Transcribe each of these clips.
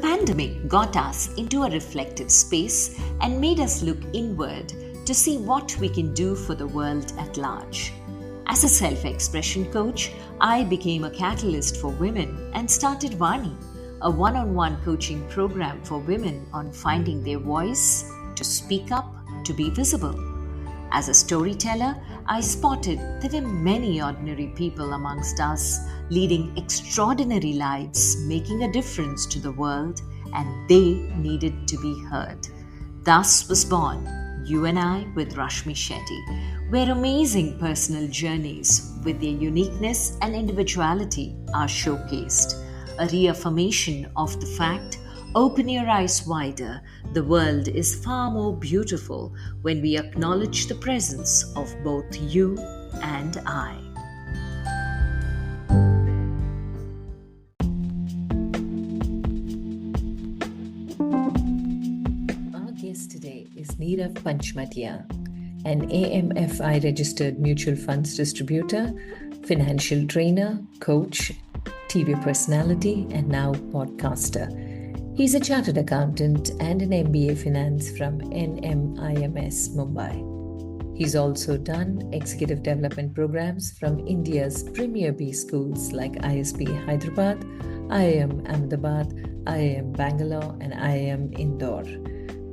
pandemic got us into a reflective space and made us look inward to see what we can do for the world at large. As a self-expression coach, I became a catalyst for women and started Vani, a one-on-one coaching program for women on finding their voice, to speak up, to be visible. As a storyteller, I spotted there were many ordinary people amongst us leading extraordinary lives, making a difference to the world, and they needed to be heard. Thus was born You and I with Rashmi Shetty, where amazing personal journeys with their uniqueness and individuality are showcased. A reaffirmation of the fact, open your eyes wider, the world is far more beautiful when we acknowledge the presence of both you and I. Our guest today is Nirav Panchmatia, an AMFI registered mutual funds distributor, financial trainer, coach, TV personality, and now podcaster. He's a chartered accountant and an MBA finance from NMIMS Mumbai. He's also done executive development programs from India's premier B schools like ISB Hyderabad, IIM Ahmedabad, IIM Bangalore, and IIM Indore.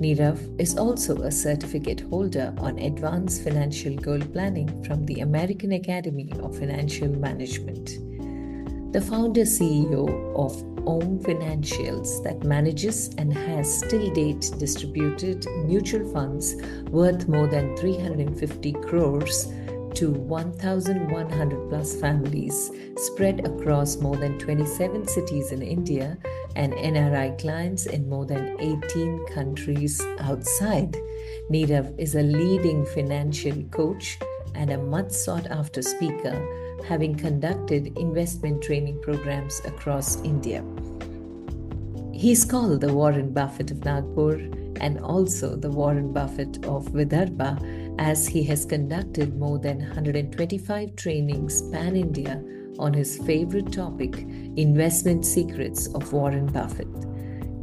Nirav is also a certificate holder on advanced financial goal planning from the American Academy of Financial Management. The founder CEO of AIIM Financials that manages and has till date distributed mutual funds worth more than 350 crores to 1,100 plus families spread across more than 27 cities in India and NRI clients in more than 18 countries outside. Nirav is a leading financial coach and a much sought after speaker, having conducted investment training programs across India. He's called the Warren Buffett of Nagpur and also the Warren Buffett of Vidarbha, as he has conducted more than 125 trainings pan-India on his favorite topic, investment secrets of Warren Buffett.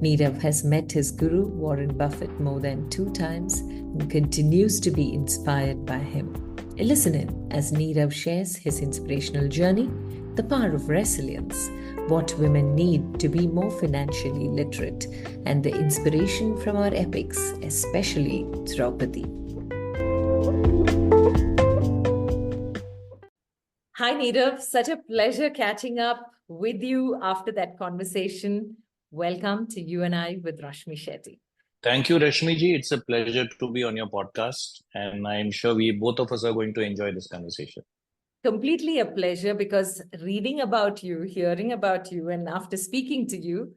Nirav has met his guru, Warren Buffett, more than 2 times and continues to be inspired by him. Listen in as Nirav shares his inspirational journey, the power of resilience, what women need to be more financially literate, and the inspiration from our epics, especially Draupadi. Hi Nirav, such a pleasure catching up with you after that conversation. Welcome to You and I with Rashmi Shetty. Thank you, Rashmi ji. It's a pleasure to be on your podcast, and I'm sure we both of us are going to enjoy this conversation. Completely a pleasure, because reading about you, hearing about you, and after speaking to you,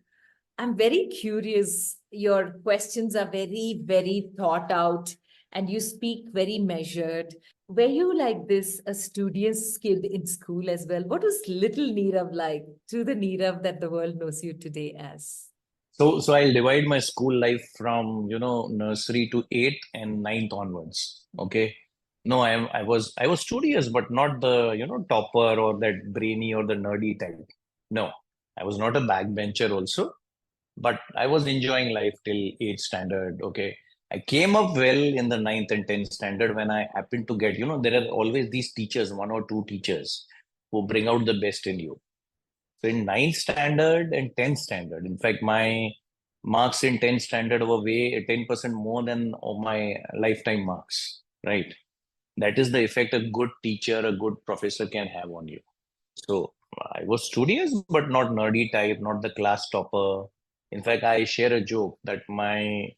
I'm very curious. Your questions are very, very thought out, and you speak very measured. Were you like this, a studious kid in school as well? What was little Nirav like to the Nirav that the world knows you today as? So I'll divide my school life from, nursery to 8th and 9th onwards. Okay. No, I was studious, but not the, topper or that brainy or the nerdy type. No, I was not a backbencher also, but I was enjoying life till 8th standard. Okay. I came up well in the 9th and 10th standard when I happened to get, there are always these teachers, 1 or 2 teachers who bring out the best in you. So in 9th standard and 10th standard, in fact, my marks in 10th standard were way 10% more than all my lifetime marks, right? That is the effect a good teacher, a good professor can have on you. So I was studious, but not nerdy type, not the class topper. In fact, I share a joke that my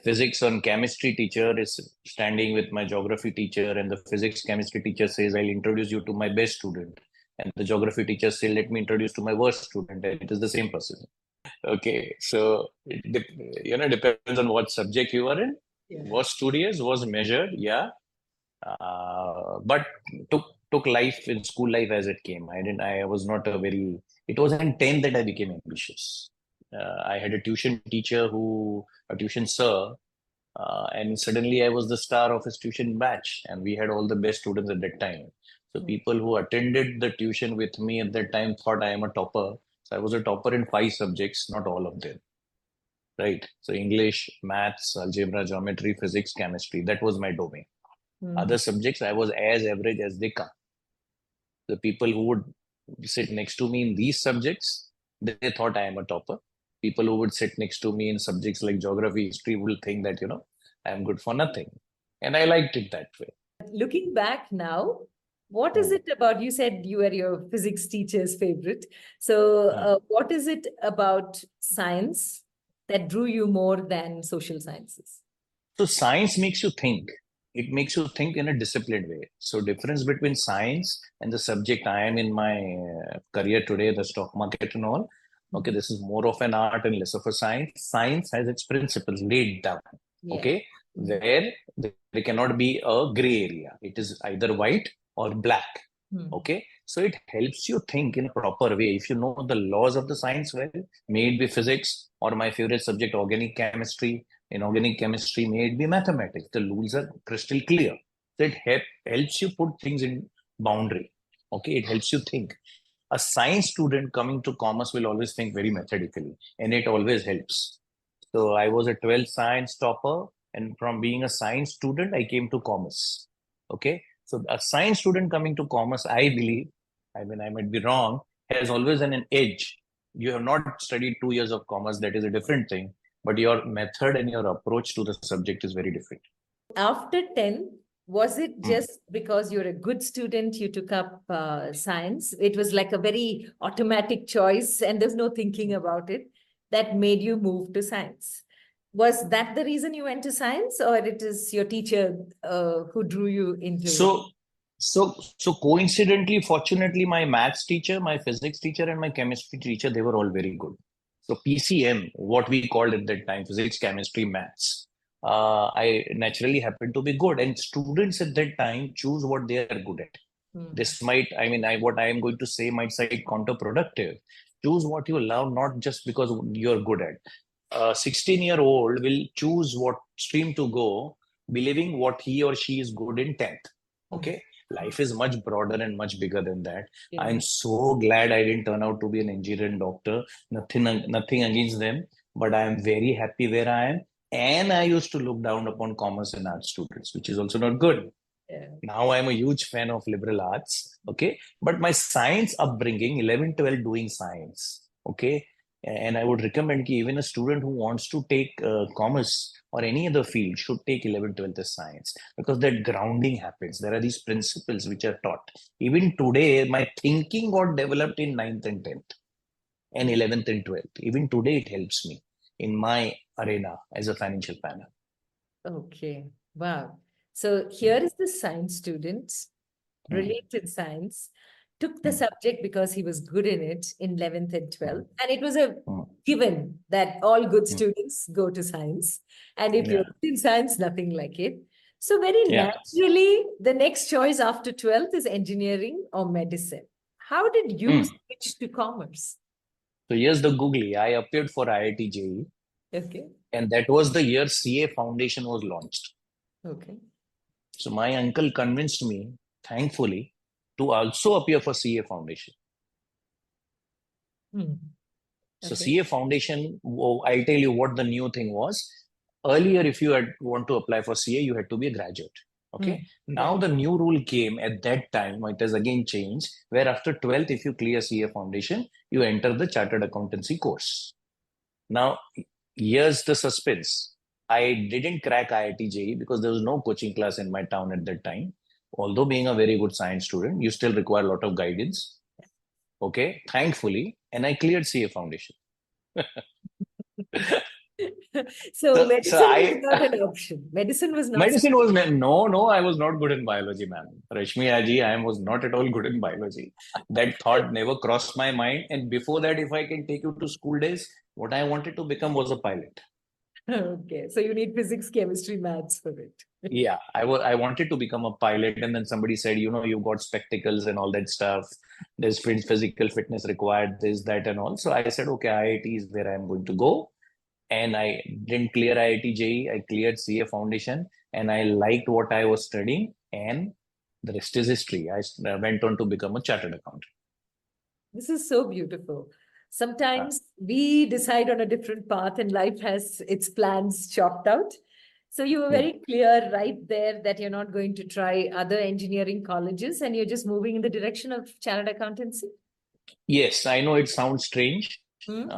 physics and chemistry teacher is standing with my geography teacher, and the physics chemistry teacher says, I'll introduce you to my best student. And the geography teacher says, let me introduce to my worst student. And it is the same person. Okay. So, depends on what subject you are in. Yeah. Was studious, was measured. Yeah. But took life in school life as it came. I was not it was in 10th that I became ambitious. I had a tuition teacher a tuition sir, and suddenly I was the star of his tuition batch, and we had all the best students at that time. So people who attended the tuition with me at that time thought I am a topper. So I was a topper in 5 subjects, not all of them. Right. So English, maths, algebra, geometry, physics, chemistry. That was my domain. Other subjects, I was as average as they come. The people who would sit next to me in these subjects, they thought I am a topper. People who would sit next to me in subjects like geography, history will think that, I am good for nothing. And I liked it that way. Looking back now, what is it about? You said you were your physics teacher's favorite. So, what is it about science that drew you more than social sciences? So science makes you think. It makes you think in a disciplined way. So difference between science and the subject I am in my career today, the stock market and all. Okay, this is more of an art and less of a science. Science has its principles laid down. Yeah. Okay, where there cannot be a gray area. It is either white or black. Okay, so it helps you think in a proper way. If you know the laws of the science well, may it be physics or my favorite subject, organic chemistry. In organic chemistry, may it be mathematics. The rules are crystal clear. So it helps you put things in boundary. Okay, it helps you think. A science student coming to commerce will always think very methodically, and it always helps. So I was a 12th science topper, and from being a science student, I came to commerce. Okay, so a science student coming to commerce, I believe, I mean, I might be wrong, has always an edge. You have not studied 2 years of commerce, that is a different thing, but your method and your approach to the subject is very different. After 10, was it just because you're a good student, you took up science? It was like a very automatic choice and there's no thinking about it that made you move to science. Was that the reason you went to science, or it is your teacher who drew you into it? So coincidentally, fortunately, my maths teacher, my physics teacher, and my chemistry teacher, they were all very good. So PCM, what we called at that time, physics, chemistry, maths, I naturally happened to be good. And students at that time choose what they are good at. This might, what I am going to say might sound counterproductive. Choose what you love, not just because you're good at. A 16-year-old will choose what stream to go, believing what he or she is good in 10th. Okay. Life is much broader and much bigger than that. Yeah. I'm so glad I didn't turn out to be an engineer and doctor. Nothing against them, but I am very happy where I am. And I used to look down upon commerce and art students, which is also not good. Yeah. Now I'm a huge fan of liberal arts. Okay. But my science upbringing, 11, 12 doing science. Okay. And I would recommend even a student who wants to take commerce or any other field should take 11, 12th as science, because that grounding happens. There are these principles which are taught. Even today, my thinking got developed in 9th and 10th and 11th and 12th. Even today, it helps me in my arena as a financial planner. Okay. Wow. So here is the science student, related science, took the subject because he was good in it in 11th and 12th. And it was a given that all good students go to science. And if you're good in science, nothing like it. So very naturally, the next choice after 12th is engineering or medicine. How did you switch to commerce? So here's the googly. I appeared for IIT JEE. Okay. And that was the year CA Foundation was launched. Okay. So my uncle convinced me, thankfully, to also appear for CA Foundation. So CA Foundation, I'll tell you what the new thing was. Earlier, if you want to apply for CA, you had to be a graduate. Okay. Now the new rule came at that time. It has again changed, where after 12th, if you clear CA Foundation, you enter the Chartered Accountancy course. Now, here's the suspense. I didn't crack IIT JEE because there was no coaching class in my town at that time. Although being a very good science student, you still require a lot of guidance. Okay, thankfully, and I cleared CA Foundation. So medicine was not an option. Medicine was not. Medicine was no. I was not good in biology, ma'am. Rashmi Aji, I was not at all good in biology. That thought never crossed my mind. And before that, if I can take you to school days, what I wanted to become was a pilot. Okay, so you need physics, chemistry, maths for it. Yeah, I wanted to become a pilot, and then somebody said, you've got spectacles and all that stuff. There's physical fitness required, this, that, and all. So I said, okay, IIT is where I'm going to go. And I didn't clear IIT JEE. I cleared CA Foundation, and I liked what I was studying, and the rest is history. I went on to become a chartered accountant. This is so beautiful. Sometimes we decide on a different path and life has its plans chalked out. So you were very clear right there that you're not going to try other engineering colleges and you're just moving in the direction of chartered accountancy. Yes, I know it sounds strange, Hmm?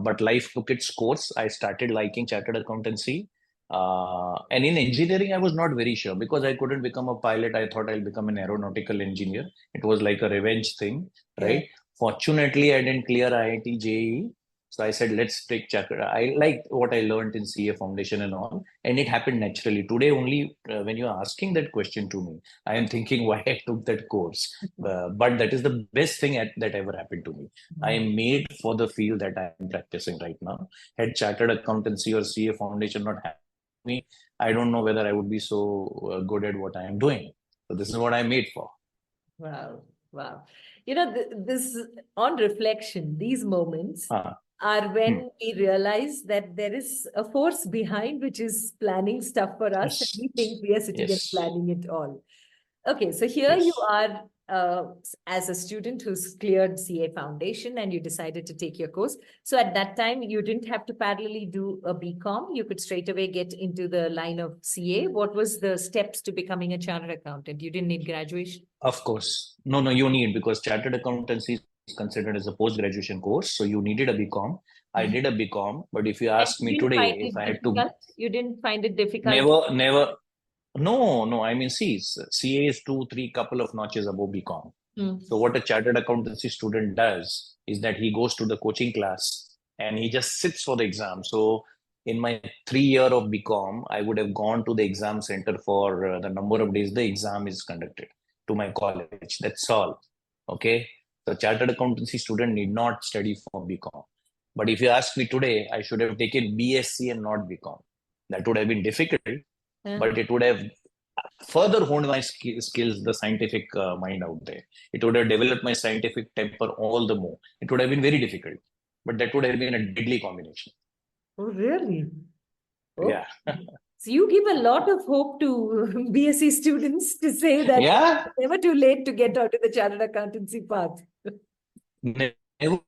but life took its course. I started liking chartered accountancy. And in engineering, I was not very sure because I couldn't become a pilot. I thought I'll become an aeronautical engineer. It was like a revenge thing, Yeah. right? Fortunately, I didn't clear IIT JEE. So I said, let's take chartered. I liked what I learned in CA Foundation and all, and it happened naturally. Today, only when you're asking that question to me, I am thinking why I took that course. But that is the best thing that ever happened to me. I am made for the field that I am practicing right now. Had chartered accountancy or CA foundation not happened to me, I don't know whether I would be so good at what I am doing. So this is what I'm made for. Wow. Wow. You know, this on reflection, these moments Uh, are hmm. when we realize that there is a force behind which is planning stuff for us, and Yes. we think we are sitting and Yes. planning it all. Okay, so here you Yes. are as a student who's cleared CA Foundation and you decided to take your course. So at that time, you didn't have to parallelly do a BCom. You could straight away get into the line of CA. What was the steps to becoming a chartered accountant? You didn't need graduation? Of course. No, no, you need because chartered accountancy is considered as a post-graduation course. So you needed a BCom. I Mhm. did a BCom, but if you And ask you me didn't today, find if it I had to difficult? You didn't find it difficult? never, no, no. I mean, see, CA is two, three couple of notches above BCom. Mm. So what a chartered accountancy student does is that he goes to the coaching class and he just sits for the exam. So in my 3 year of BCom, I would have gone to the exam center for the number of days the exam is conducted to my college. That's all. Okay. So chartered accountancy student need not study for BCom. But if you ask me today, I should have taken BSc and not BCom. That would have been difficult, but it would have further honed my skills, the scientific mind out there. It would have developed my scientific temper all the more. It would have been very difficult, but that would have been a deadly combination. Oh, really? Oh. Yeah. So you give a lot of hope to BSc students to say that Yeah. it's never too late to get out of the chartered accountancy path. Never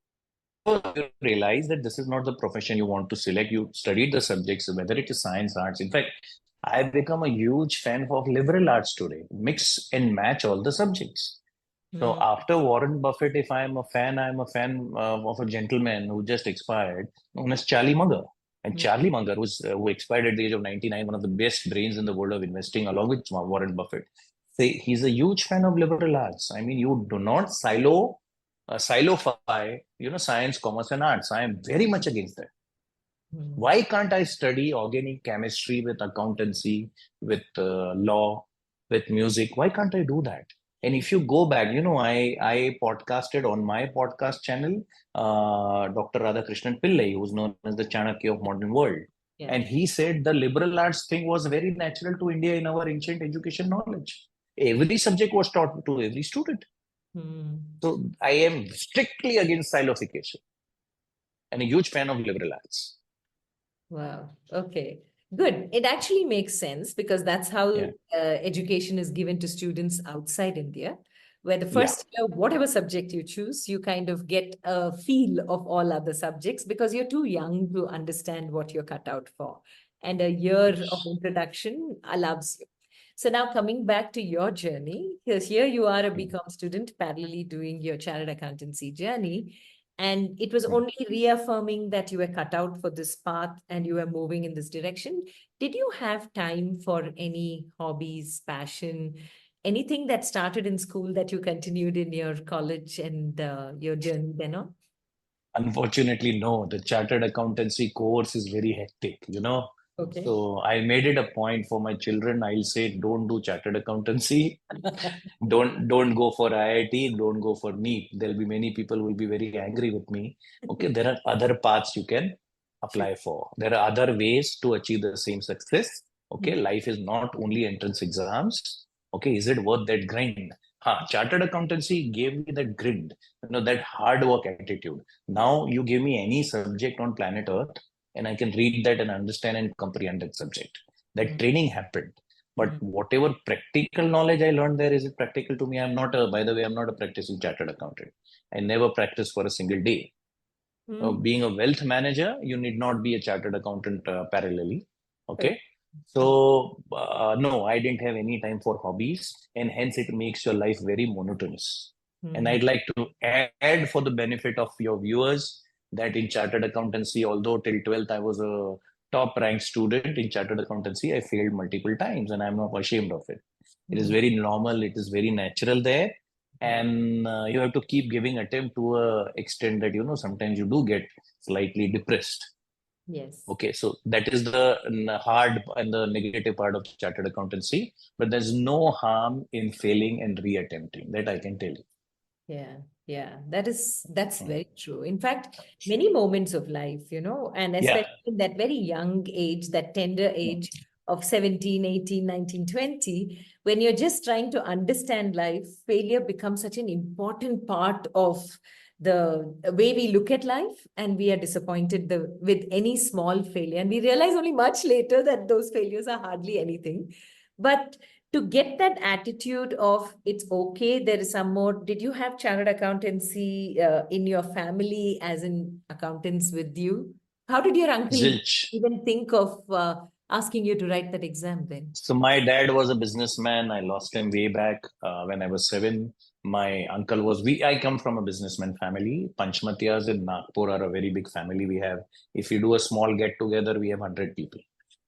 realize that this is not the profession you want to select. You studied the subjects, whether it is science, arts. In fact, I've become a huge fan of liberal arts today. Mix and match all the subjects. So Hmm. after Warren Buffett, if I'm a fan of a gentleman who just expired, known as Charlie Munger. And Hmm. Charlie Munger, who expired at the age of 99, one of the best brains in the world of investing, along with Warren Buffett. He's a huge fan of liberal arts. I mean, you do not silofy, science, commerce, and arts. I am very much against that. Hmm. Why can't I study organic chemistry with accountancy, with law, with music? Why can't I do that? And if you go back, I podcasted on my podcast channel, Dr. Radhakrishnan Pillai, who's known as the Chanakya of modern world. Yeah. And he said the liberal arts thing was very natural to India in our ancient education knowledge. Every subject was taught to every student. Hmm. So I am strictly against silification and a huge fan of liberal arts. Wow. Okay. Good. It actually makes sense because that's how Yeah. education is given to students outside India, where the Yeah. first year, whatever subject you choose, you kind of get a feel of all other subjects because you're too young to understand what you're cut out for. And a year of introduction allows you. So now coming back to your journey, because here you are a Mm. BCom student parallelly doing your chartered accountancy journey. And it was Mm. only reaffirming that you were cut out for this path and you were moving in this direction. Did you have time for any hobbies, passion, anything that started in school that you continued in your college and your journey then on? Unfortunately, no. The chartered accountancy course is very hectic. Okay. So I made it a point for my children. I'll say, don't do chartered accountancy. Don't go for IIT. Don't go for NEET. There'll be many people who will be very angry with me. Okay, there are other paths you can True. apply for. There are other ways to achieve the same success. Okay, Mm. life is not only entrance exams. Okay, is it worth that grind? Chartered accountancy gave me that grind, that hard work attitude. Now you give me any subject on planet Earth, and I can read that and understand and comprehend that subject. That Mm. training happened. But Mm. whatever practical knowledge I learned there, is it practical to me? By the way, I'm not a practicing chartered accountant. I never practiced for a single day. Being a wealth manager, you need not be a chartered accountant parallelly. Okay. Okay. So, no, I didn't have any time for hobbies, and hence it makes your life very monotonous. And Mm. I'd like to add for the benefit of your viewers that in chartered accountancy, although till 12th I was a top ranked student in chartered accountancy, I failed multiple times and I'm not ashamed of it. It is Mm. very normal, it is very natural there. Yeah. And you have to keep giving attempt to a extent that, sometimes you do get slightly depressed. Yes. Okay, so that is the hard and the negative part of chartered accountancy, but there's no harm in failing and reattempting. That I can tell you. Yeah, yeah, that's Mm. very true. In fact, many moments of life, and Yeah. especially in that very young age, that tender age of 17, 18, 19, 20, when you're just trying to understand life, failure becomes such an important part of the way we look at life, and we are disappointed with any small failure. And we realize only much later that those failures are hardly anything. But to get that attitude of it's okay, there is some more. Did you have chartered accountancy in your family, as in accountants with you? How did your uncle Zilch. even think of asking you to write that exam then? So my dad was a businessman. I lost him way back when I was 7. My uncle was I come from a businessman family. Panchmatias in Nagpur are a very big family. We have, if you do a small get together, we have 100 people.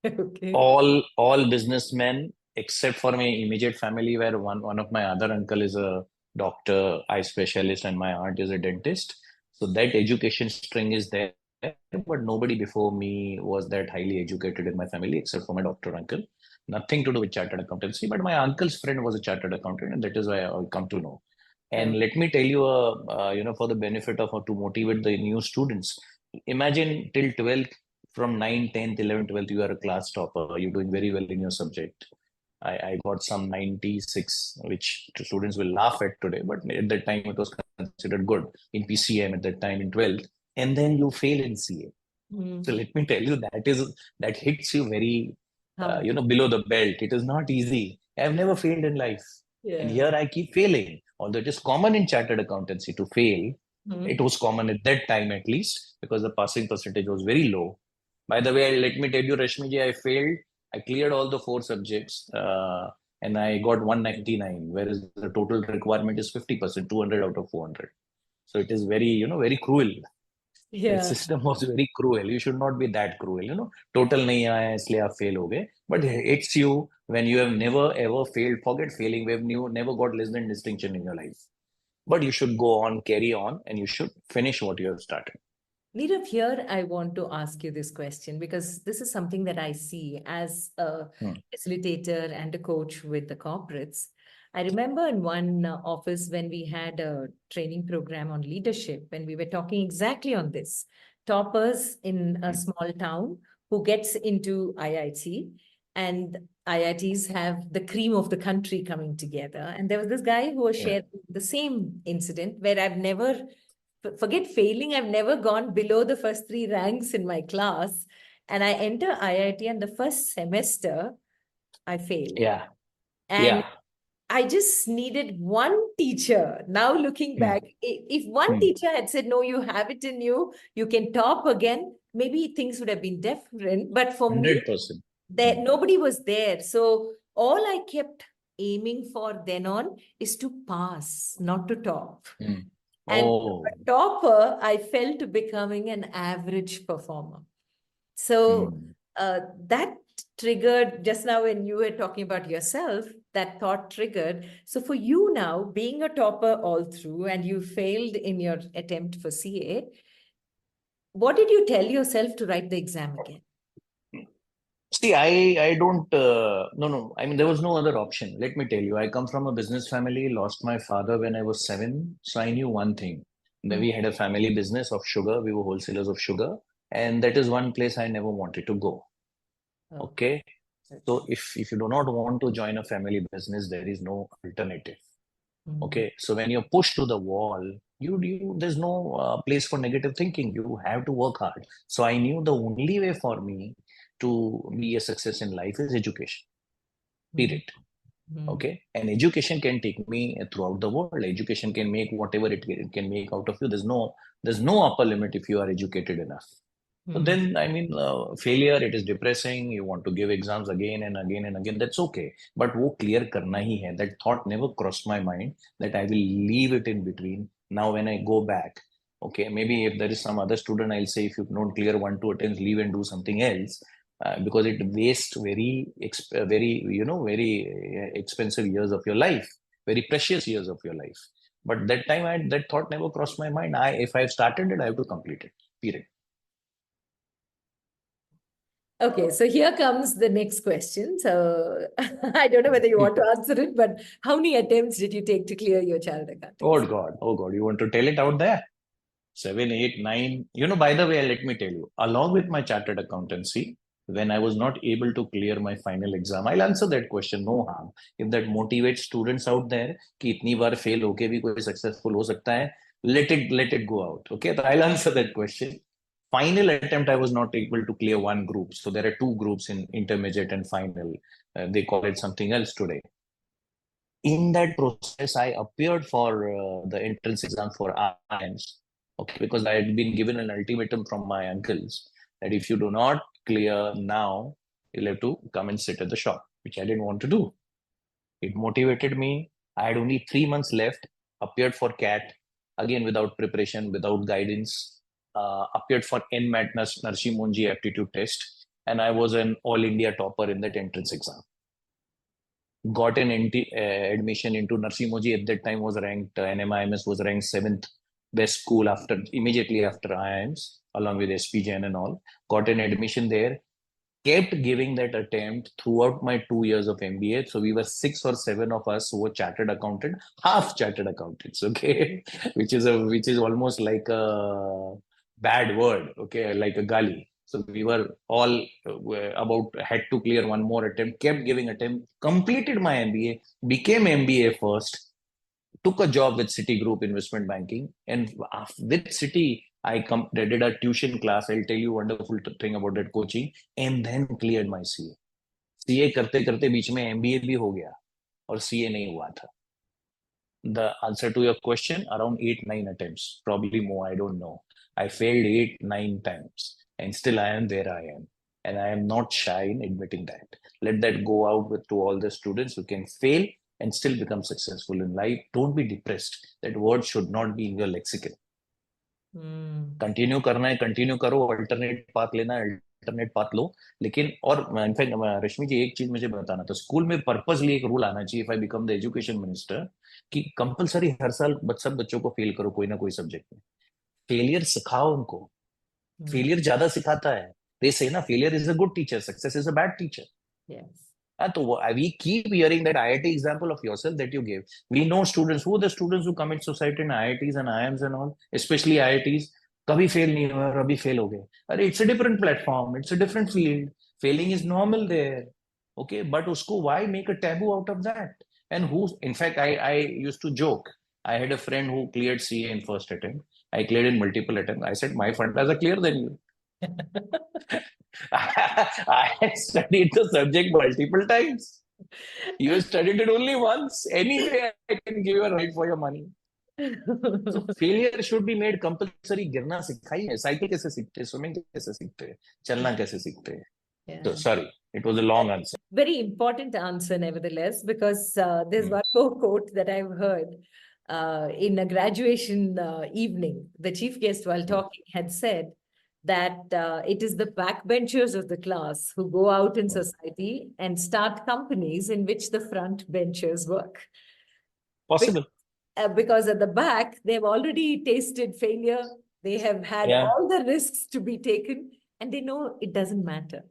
Okay. All businessmen except for my immediate family, where one of my other uncle is a doctor, eye specialist, and my aunt is a dentist. So that education string is there, but nobody before me was that highly educated in my family except for my doctor uncle. Nothing to do with chartered accountancy, but my uncle's friend was a chartered accountant, and that is why I come to know. And Oh. let me tell you, for the benefit of to motivate the new students, imagine till 12th, from 9, 10th, 11th, 12th, you are a class topper. You're doing very well in your subject. I got some 96, which students will laugh at today, but at that time it was considered good in PCM at that time in 12th. And then you fail in CA. So Mm. let me tell you, that hits you very, Hard. below the belt. It is not easy. I've never failed in life. And Yeah. here I keep failing. Although it is common in chartered accountancy to fail, it Mm. was common at that time at least because the passing percentage was very low. By the way, let me tell you, Rashmi ji, I failed. I cleared all the 4 subjects and I got 199, whereas the total requirement is 50%, 200 out of 400. So it is very, very cruel. That Yeah. system was very cruel. You should not be that cruel, Total nahi aaya इसलिए आप fail हो गए. But it's you when you have never ever failed. Forget failing when you never got less than distinction in your life. But you should go on, carry on, and you should finish what you have started. Nirav, here I want to ask you this question because this is something that I see as a Hmm. facilitator and a coach with the corporates. I remember in one office when we had a training program on leadership, and we were talking exactly on this. Toppers in a Hmm. small town who gets into IIT, and IITs have the cream of the country coming together. And there was this guy who was Yeah. sharing the same incident where I've never forget failing. I've never gone below the first 3 ranks in my class. And I enter IIT, and the first semester, I failed. Yeah. And Yeah. I just needed one teacher. Now, looking Hmm. back, if one Hmm. teacher had said, no, you have it in you, you can top again, maybe things would have been different. But for me, 100%. there Hmm. nobody was there. So all I kept aiming for then on is to pass, not to top. Hmm. And Oh. a topper, I fell to becoming an average performer. So Hmm. that triggered just now when you were talking about yourself, that thought triggered. So for you now, being a topper all through and you failed in your attempt for CA, what did you tell yourself to write the exam again? See, I don't, no, no. I mean, there was no other option. Let me tell you, I come from a business family, lost my father when I was 7. So I knew one thing. That Mm. we had a family business of sugar. We were wholesalers of sugar. And that is one place I never wanted to go. Oh, Okay. okay. So if you do not want to join a family business, there is no alternative. Mm. Okay. So when you're pushed to the wall, you there's no place for negative thinking. You have to work hard. So I knew the only way for me to be a success in life is education. Mm. Period. Okay, and education can take me throughout the world. Education can make whatever it can make out of you. There's no upper limit if you are educated enough. So then, I mean, failure, it is depressing. You want to give exams again and again and again. That's okay. But wo clear karna hi hai. That thought never crossed my mind that I will leave it in between. Now, when I go back, okay, maybe if there is some other student, I'll say if you don't clear 1 2 attempts, leave and do something else. Because it wastes very expensive years of your life, very precious years of your life. But that time, that thought never crossed my mind. If I've started it, I have to complete it. Period. Okay, so here comes the next question. So I don't know whether you want to answer it, but how many attempts did you take to clear your child accounting? Oh God, you want to tell it out there? 7, 8, 9. By the way, let me tell you, along with my chartered accountancy, when I was not able to clear my final exam, I'll answer that question, no harm. If that motivates students out there, कि इतनी बार fail होके भी कोई successful हो सकता है, let it go out. Okay, so I'll answer that question. Final attempt, I was not able to clear one group. So there are two groups in intermediate and final. They call it something else today. In that process, I appeared for the entrance exam for IIMs. Okay, because I had been given an ultimatum from my uncles that if you do not clear now, you'll have to come and sit at the shop, which I didn't want to do. It motivated me. I had only 3 months left, appeared for CAT, again without preparation, without guidance, appeared for NMAT Narsi Monji aptitude test, and I was an all India topper in that entrance exam. Got an admission into Narsi Monji at that time was ranked, NMIMS was ranked 7th best school immediately after IIMs, along with SP Jain and all. Got an admission there, kept giving that attempt throughout my 2 years of MBA. So we were 6 or 7 of us who were chartered accountant, half chartered accountants, okay, which is almost like a bad word, okay, like a gali. So we were all had to clear one more attempt, kept giving attempt, completed my MBA, became MBA first, took a job with Citigroup Investment Banking, and with Citi, I did a tuition class. I'll tell you a wonderful thing about that coaching, and then cleared my CA. CA करते करते बीच में MBA भी हो गया और CA नहीं हुआ था. The answer to your question, around 8 9 attempts, probably more. I don't know. I failed 8 9 times, and still I am where I am, and I am not shy in admitting that. Let that go out to all the students who can fail and still become successful in life. Don't be depressed. That word should not be in your lexicon. Continue करना है, continue करो, alternate path लेना है, alternate path लो. लेकिन और in fact रश्मि जी, एक चीज मुझे बताना था, स्कूल में पर्पसली एक रूल आना चाहिए, if I become the education minister, कि कंपलसरी हर साल सब बच्चों को फेल करो कोई ना कोई सब्जेक्ट में. फेलियर सिखाओ उनको. फेलियर ज्यादा सिखाता है. दे से ना, failure is a good teacher, success is a bad teacher. So we keep hearing that IIT example of yourself that you gave. We know students, who are the students who commit suicide in IITs and IIMs and all, especially IITs. कभी fail नहीं हुआ और अभी fail हो गए. अरे it's a different platform, it's a different field. Failing is normal there. Okay, but उसको why make a taboo out of that? And who, in fact, I used to joke. I had a friend who cleared CA in first attempt. I cleared in multiple attempts. I said, my front is clearer than you. I studied the subject multiple times. You studied it only once. Anyway, I can give you a ride for your money. So failure should be made compulsory. गिरना सिखाइए, cycle कैसे सीखते हैं, swimming कैसे सीखते हैं, चलना कैसे सीखते हैं. So sorry, it was a long answer. Very important answer, nevertheless, because there's one more quote that I've heard in a graduation evening. The chief guest, while talking, had said that it is the backbenchers of the class who go out in society and start companies in which the front benchers work. Possible. Because at the back, they've already tasted failure. They have had all the risks to be taken, and they know it doesn't matter,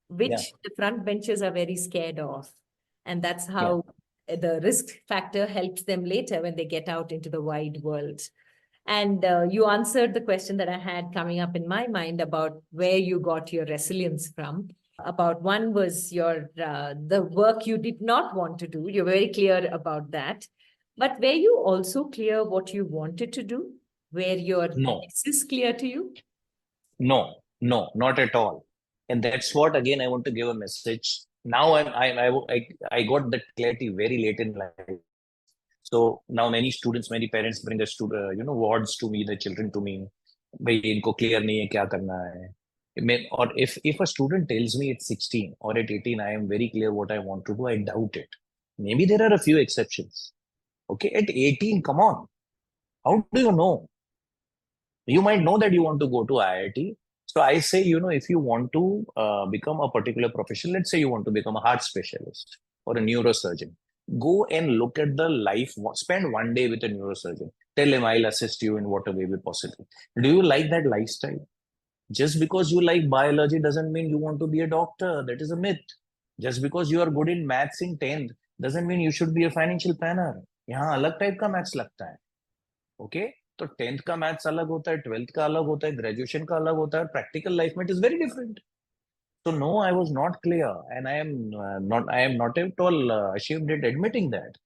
which the front benchers are very scared of. And that's how the risk factor helps them later when they get out into the wide world. And you answered the question that I had coming up in my mind about where you got your resilience from. About one was your the work you did not want to do. You're very clear about that. But were you also clear what you wanted to do? Were your axis clear to you? No, not at all. And that's what, again, I want to give a message Now I got that clarity very late in life. So now many students, many parents bring their wards to me, their children to me. भाई इनको clear नहीं है क्या करना है. Or if a student tells me at 16 or at 18 I am very clear what I want to do, I doubt it. Maybe there are a few exceptions. Okay, at 18, come on. How do you know? You might know that you want to go to IIT. So I say, if you want to become a particular profession, let's say you want to become a heart specialist or a neurosurgeon, go and look at the life, spend one day with a neurosurgeon. Tell him I'll assist you in whatever way possible. Do you like that lifestyle? Just because you like biology doesn't mean you want to be a doctor. That is a myth. Just because you are good in maths in 10th doesn't mean you should be a financial planner. यहाँ अलग type का maths लगता है. Okay, तो 10th का maths अलग होता है, 12th का अलग होता है, ग्रेजुएशन का अलग होता है, प्रैक्टिकल लाइफ में it is very different. So no, I was not clear, and I am not at all ashamed at admitting that.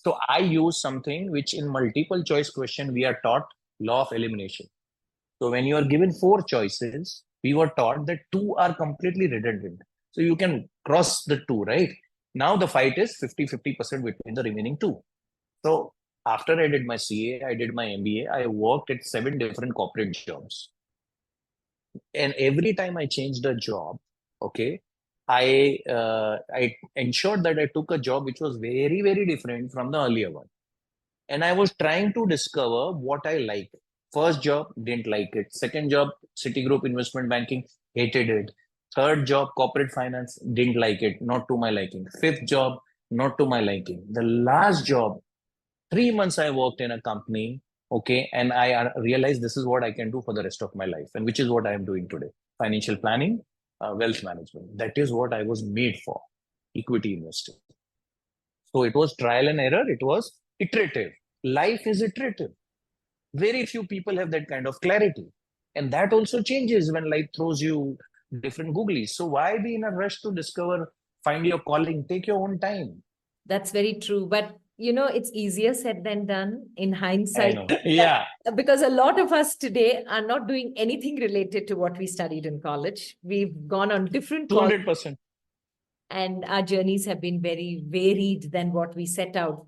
So I use something which in multiple choice question we are taught law of elimination. So when you are given four choices, we were taught that two are completely redundant. So you can cross the two, right? Now the fight is 50-50% between the remaining two. So after I did my CA, I did my MBA, I worked at 7 different corporate jobs. And every time I changed a job, okay, I ensured that I took a job which was very, very different from the earlier one. And I was trying to discover what I like. First job, didn't like it. Second job, Citigroup investment banking, hated it. Third job, corporate finance, didn't like it, not to my liking. Fifth job, not to my liking. The last job, 3 months I worked in a company, okay, and I realized this is what I can do for the rest of my life, and which is what I am doing today. Financial planning, wealth management. That is what I was made for, equity investing. So it was trial and error. It was iterative. Life is iterative. Very few people have that kind of clarity. And that also changes when life throws you different googlies. So why be in a rush to discover, find your calling? Take your own time. That's very true. But it's easier said than done in hindsight. I know. Yeah. Because a lot of us today are not doing anything related to what we studied in college. We've gone on different 200%. And our journeys have been very varied than what we set out.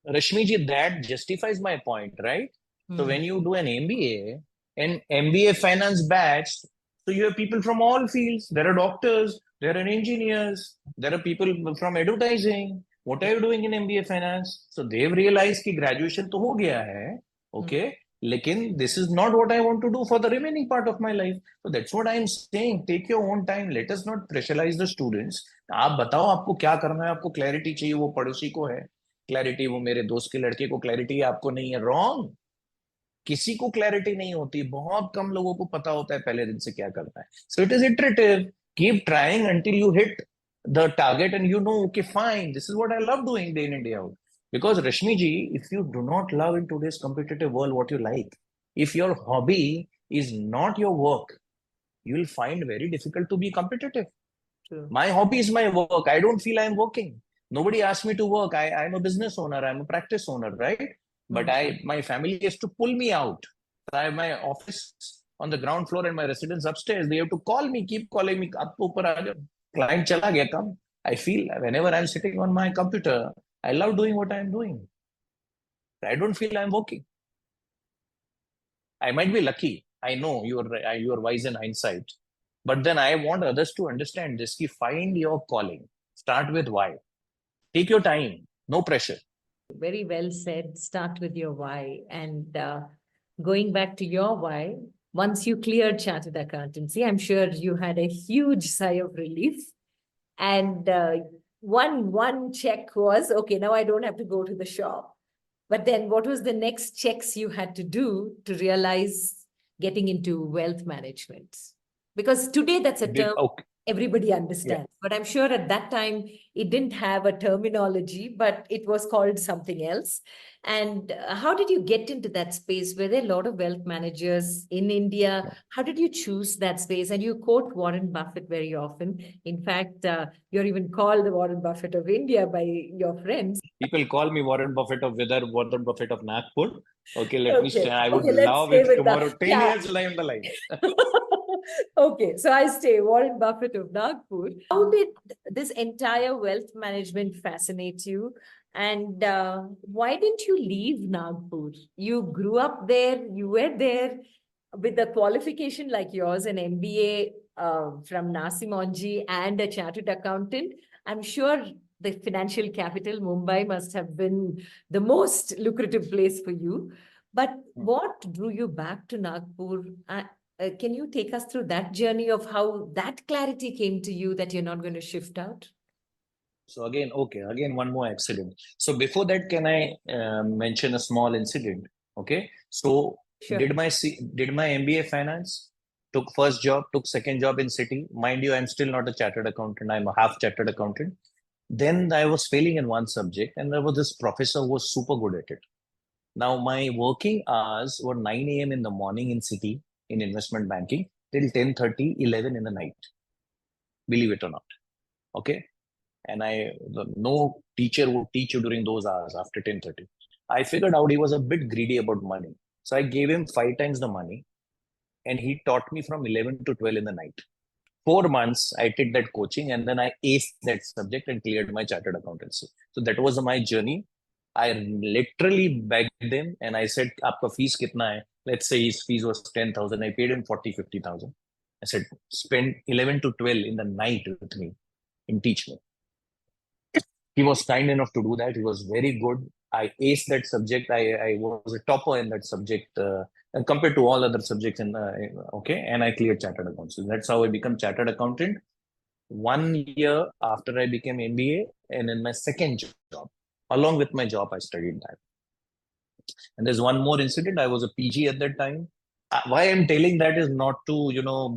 Rashmi ji, that justifies my point, right? So when you do an MBA and MBA finance batch, so you have people from all fields. There are doctors, there are engineers, there are people from advertising. What are you doing in MBA finance? So they've realized कि graduation तो हो गया है, okay? लेकिन this is not what I want to do for the remaining part of my life. So that's what I'm saying. Take your own time. Let us not pressurize the students. आप बताओ आपको क्या करना है, आपको clarity चाहिए, वो पड़ोसी को है क्लैरिटी, वो मेरे दोस्त के लड़के को क्लैरिटी है, आपको नहीं है. रॉन्ग. किसी को क्लैरिटी नहीं होती, बहुत कम लोगों को पता होता है पहले दिन से क्या करना है. So it is iterative. Keep trying until you hit the target and you know, okay, fine, this is what I love doing day in and day out. Because Rashmi ji, if you do not love in today's competitive world what you like, if your hobby is not your work, you will find very difficult to be competitive. True. My hobby is my work. I don't feel I'm working. Nobody asked me to work. I'm a business owner. I'm a practice owner, right? But my family has to pull me out. I have my office on the ground floor and my residence upstairs. They have to call me, keep calling me. Up upar aa jao. Client chala gaya, come. I feel whenever I'm sitting on my computer, I love doing what I'm doing. I don't feel I'm working. I might be lucky. I know you're wise in hindsight. But then I want others to understand this. Ki find your calling. Start with why. Take your time. No pressure. Very well said. Start with your why. And going back to your why, once you cleared chartered accountancy, I'm sure you had a huge sigh of relief. And one check was, okay, now I don't have to go to the shop. But then what was the next checks you had to do to realize getting into wealth management? Because today that's a term everybody understands. Yeah. But I'm sure at that time, it didn't have a terminology, but it was called something else. And how did you get into that space? Were there a lot of wealth managers in India? Yeah. How did you choose that space? And you quote Warren Buffett very often. In fact, you're even called the Warren Buffett of India by your friends. People call me Warren Buffett of Weather, Warren Buffett of Nagpur. Okay, let me stay. I would love if tomorrow, 10 years down the line. Okay, so I stay Warren Buffett of Nagpur. How did this entire wealth management fascinate you? And why didn't you leave Nagpur? You grew up there, you were there with a qualification like yours, an MBA from Nasimonji and a chartered accountant. I'm sure the financial capital, Mumbai, must have been the most lucrative place for you. But what drew you back to Nagpur? Can you take us through that journey of how that clarity came to you that you're not going to shift out? So again, okay, again, one more accident. So before that, can I mention a small incident? Okay. So Sure. did my MBA finance, took first job, took second job in city. Mind you, I'm still not a chartered accountant. I'm a half chartered accountant. Then I was failing in one subject, and there was this professor who was super good at it. Now my working hours were 9 a.m. in the morning in city in investment banking till 10:30, 11 in the night. Believe it or not. Okay. And no teacher would teach you during those hours after 10:30. I figured out he was a bit greedy about money. So I gave him 5 times the money, and he taught me from 11 to 12 in the night. 4 months I did that coaching, and then I aced that subject and cleared my chartered accountancy. So that was my journey. I literally begged him and I said, Aapka fees kitna hai? Let's say his fees was 10,000. I paid him 40, 50,000. I said, spend 11 to 12 in the night with me and teach me. He was kind enough to do that. He was very good. I aced that subject. I was a topper in that subject compared to all other subjects. Okay, and I cleared chartered accounts. So that's how I became chartered accountant. 1 year after I became MBA, and in my second job, along with my job, I studied that. And there's one more incident. I was a PG at that time. Why I'm telling that is not to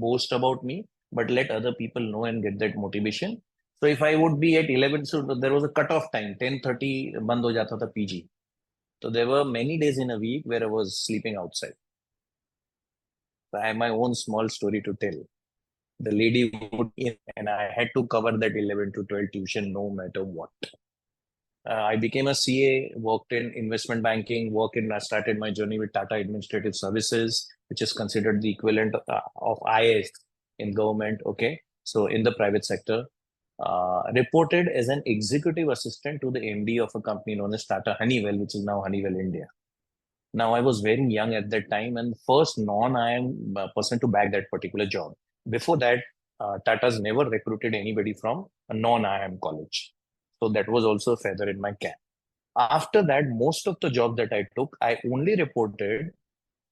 boast about me, but let other people know and get that motivation. So if I would be at 11, so there was a cutoff time, 10:30 band ho jata tha PG. So there were many days in a week where I was sleeping outside. So I have my own small story to tell. The lady would in, and I had to cover that 11 to 12 tuition no matter what. I became a CA, worked in investment banking, I started my journey with Tata Administrative Services, which is considered the equivalent of IS in government. Okay. So in the private sector, reported as an executive assistant to the MD of a company known as Tata Honeywell, which is now Honeywell India. Now I was very young at that time and first non-IIM person to bag that particular job. Before that, Tata's never recruited anybody from a non-IIM college. So that was also a feather in my cap. After that, most of the job that I took, I only reported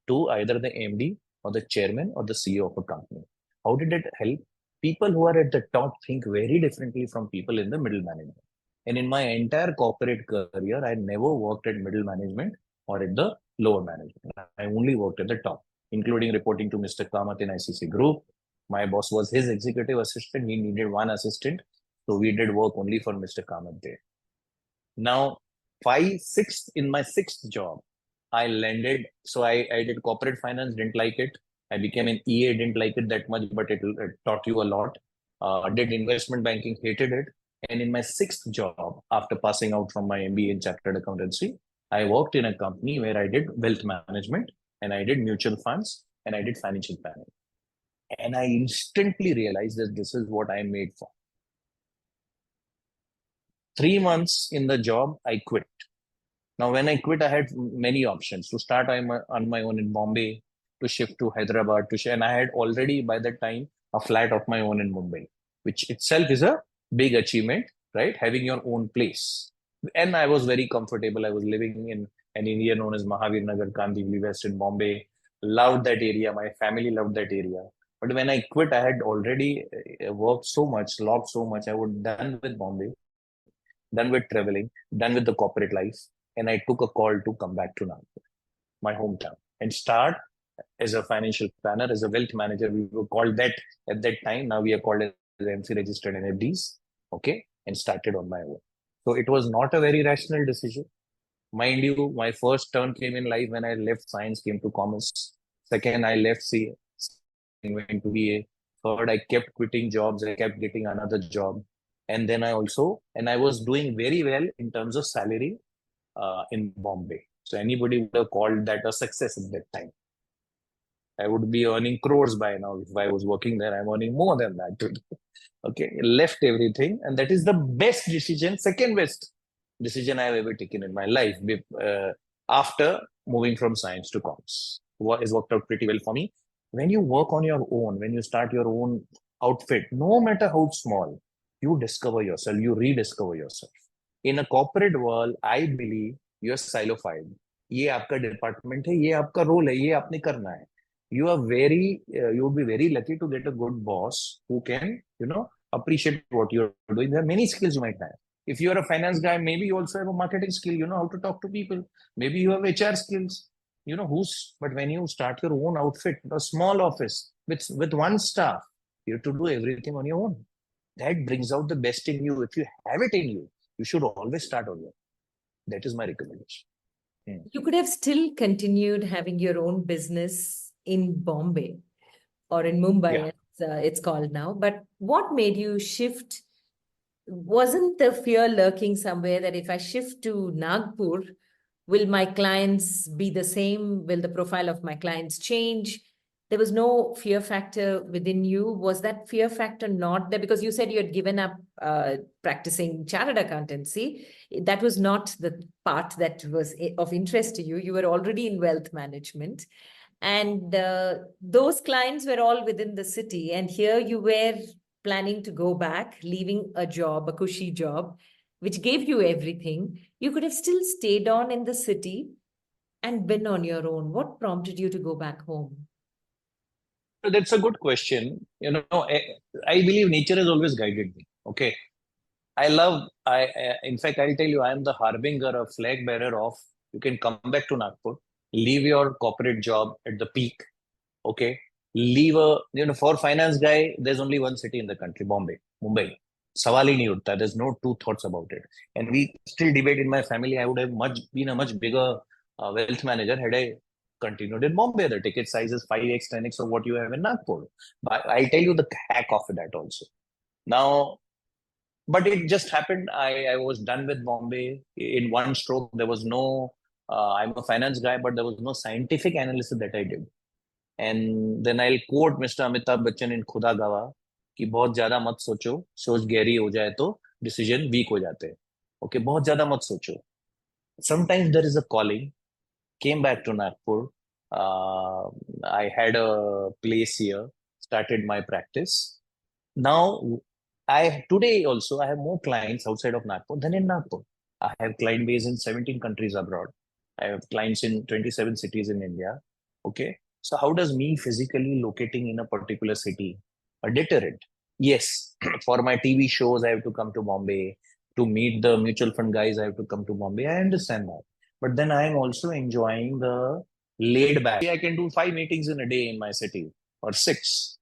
to either the MD or the chairman or the CEO of a company. How did it help? People who are at the top think very differently from people in the middle management. And in my entire corporate career, I never worked at middle management or at the lower management. I only worked at the top, including reporting to Mr. Kamath in ICC Group. My boss was his executive assistant. He needed one assistant. So we did work only for Mr. Kamath there. Now, in my sixth job, I landed. So I did corporate finance, didn't like it. I became an EA, didn't like it that much, but it taught you a lot. Did investment banking, hated it. And in my sixth job, after passing out from my MBA in chartered accountancy, I worked in a company where I did wealth management and I did mutual funds and I did financial planning. And I instantly realized that this is what I'm made for. 3 months in the job, I quit. Now, when I quit, I had many options to start on my own in Bombay, to shift to Hyderabad, and I had already by that time a flat of my own in Mumbai, which itself is a big achievement, right? Having your own place. And I was very comfortable. I was living in an area known as Mahavir Nagar, Kandivali West in Bombay. Loved that area. My family loved that area. But when I quit, I had already worked so much, logged so much. I was done with Bombay, done with traveling, done with the corporate life. And I took a call to come back to Nagpur, my hometown, and start as a financial planner, as a wealth manager. We were called that at that time. Now we are called as MC registered NFDs. Okay. And started on my own. So it was not a very rational decision. Mind you, my first turn came in life when I left science, came to commerce. Second, I left CA, went to BA. Third, I kept quitting jobs. I kept getting another job. And then I was doing very well in terms of salary in Bombay. So anybody would have called that a success at that time. I would be earning crores by now. If I was working there, I'm earning more than that today. Okay, left everything, and that is the best decision, second best decision I've ever taken in my life after moving from science to comms. What has worked out pretty well for me. When you work on your own, when you start your own outfit, no matter how small, you discover yourself, you rediscover yourself. In a corporate world, I believe you're silofied. ये आपका department है, ये आपका role है, ये आपने करना है. You would be very lucky to get a good boss who can, appreciate what you're doing. There are many skills you might have. If you're a finance guy, maybe you also have a marketing skill, you know how to talk to people. Maybe you have HR skills, but when you start your own outfit, a small office with one staff, you have to do everything on your own. That brings out the best in you. If you have it in you, you should always start on your own. That is my recommendation. You could have still continued having your own business in Bombay or in Mumbai, as it's called now. But what made you shift? Wasn't the fear lurking somewhere that if I shift to Nagpur, will my clients be the same? Will the profile of my clients change? There was no fear factor within you. Was that fear factor not there? Because you said you had given up practicing chartered accountancy. That was not the part that was of interest to you. You were already in wealth management. And those clients were all within the city. And here you were planning to go back, leaving a job, a cushy job, which gave you everything. You could have still stayed on in the city and been on your own. What prompted you to go back home? That's a good question. I believe nature has always guided me. Okay. In fact, I'll tell you, I am the harbinger, a flag bearer of, you can come back to Nagpur, leave your corporate job at the peak. Okay. For finance guy, there's only one city in the country, Bombay, Mumbai. Sawal hi nahi uthta. There's no two thoughts about it. And we still debate in my family, I would have been a much bigger wealth manager had I continued in Bombay. The ticket size is 5x, 10x of what you have in Nagpur. But I'll tell you the hack of that also. Now, but it just happened. I was done with Bombay in one stroke. There was no, I'm a finance guy, but there was no scientific analysis that I did. And then I'll quote Mr. Amitabh Bachchan in खुदा गवाह कि बहुत ज्यादा मत सोचो, सोच गहरी हो जाए तो डिसीजन वीक हो जाते हैं. ओके, बहुत ज्यादा मत सोचो. Sometimes there is a calling. Came back to Nagpur. I had a place here, started my practice. Now, today also I have more clients outside of Nagpur than in Nagpur. I have client base in 17 countries abroad. I have clients in 27 cities in India. Okay. So how does me physically locating in a particular city a deterrent? Yes, for my TV shows, I have to come to Bombay. To meet the mutual fund guys, I have to come to Bombay. I understand that. But then I am also enjoying the laid back. I can do 5 meetings in a day in my city or 6.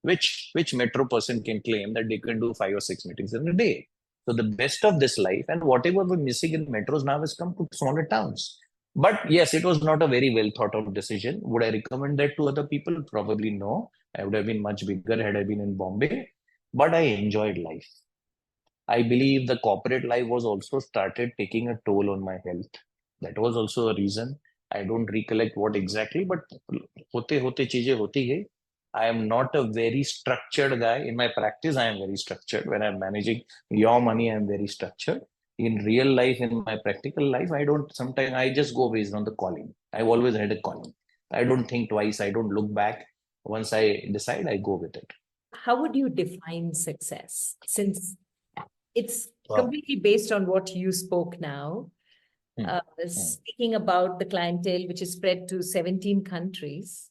Which metro person can claim that they can do 5 or 6 meetings in a day? So the best of this life and whatever we're missing in metros now has come to smaller towns. But yes, it was not a very well thought out decision. Would I recommend that to other people? Probably no. I would have been much bigger had I been in Bombay. But I enjoyed life. I believe the corporate life was also started taking a toll on my health. That was also a reason. I don't recollect what exactly, but hote hote cheeze hoti hai. I am not a very structured guy. In my practice, I am very structured. When I'm managing your money, I'm very structured. In real life, in my practical life, sometimes I just go based on the calling. I've always had a calling. I don't think twice. I don't look back. Once I decide, I go with it. How would you define success? Since it's completely based on what you spoke now, speaking about the clientele, which is spread to 17 countries.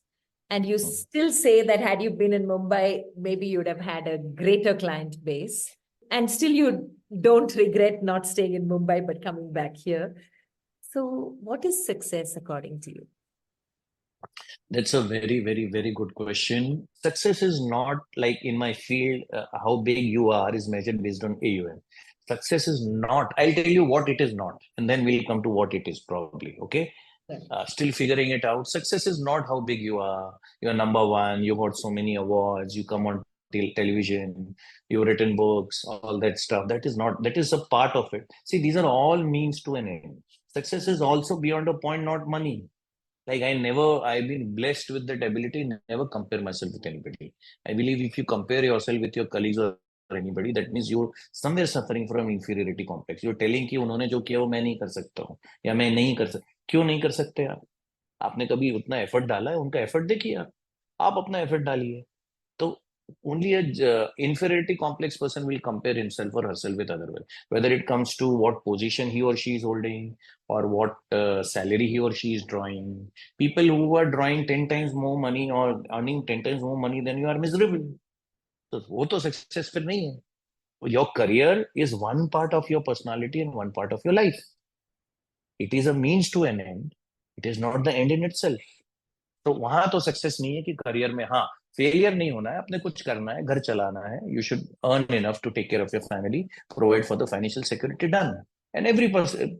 And you still say that had you been in Mumbai, maybe you'd have had a greater client base. And still you don't regret not staying in Mumbai, but coming back here. So what is success according to you? That's a very, very, very good question. Success is not like in my field, how big you are is measured based on AUM. Success is not, I'll tell you what it is not, and then we'll come to what it is probably. Okay. Still figuring it out. Success is not how big you are. You're number one. You got so many awards. You come on television. You've written books. All that stuff. That is not. That is a part of it. See, these are all means to an end. Success is also beyond a point, not money. Like I've been blessed with that ability, never compare myself with anybody. I believe if you compare yourself with your colleagues or anybody, that means you're somewhere suffering from inferiority complex. You're telling कि उन्होंने जो किया वो मैं नहीं कर सकता हूँ या मैं नहीं कर सकता. क्यों नहीं कर सकते आप? आपने कभी उतना एफर्ट डाला है? उनका एफर्ट देखिए आप अपना एफर्ट डालिए. So only a inferiority complex person will compare himself or herself with other one, whether it comes to what position he or she is holding or what salary he or she is drawing. People who are drawing 10 times more money or earning 10 times more money than you are miserable. So वो तो success फिर नहीं है. Your career is one part of your personality and one part of your life. It is a means to an end. It is not the end in itself. तो वहां तो success नहीं है कि करियर में हाँ फेलियर नहीं होना है, अपने कुछ करना है, घर चलाना है. You should earn enough to take care of your family, provide for the financial security, done. And every person,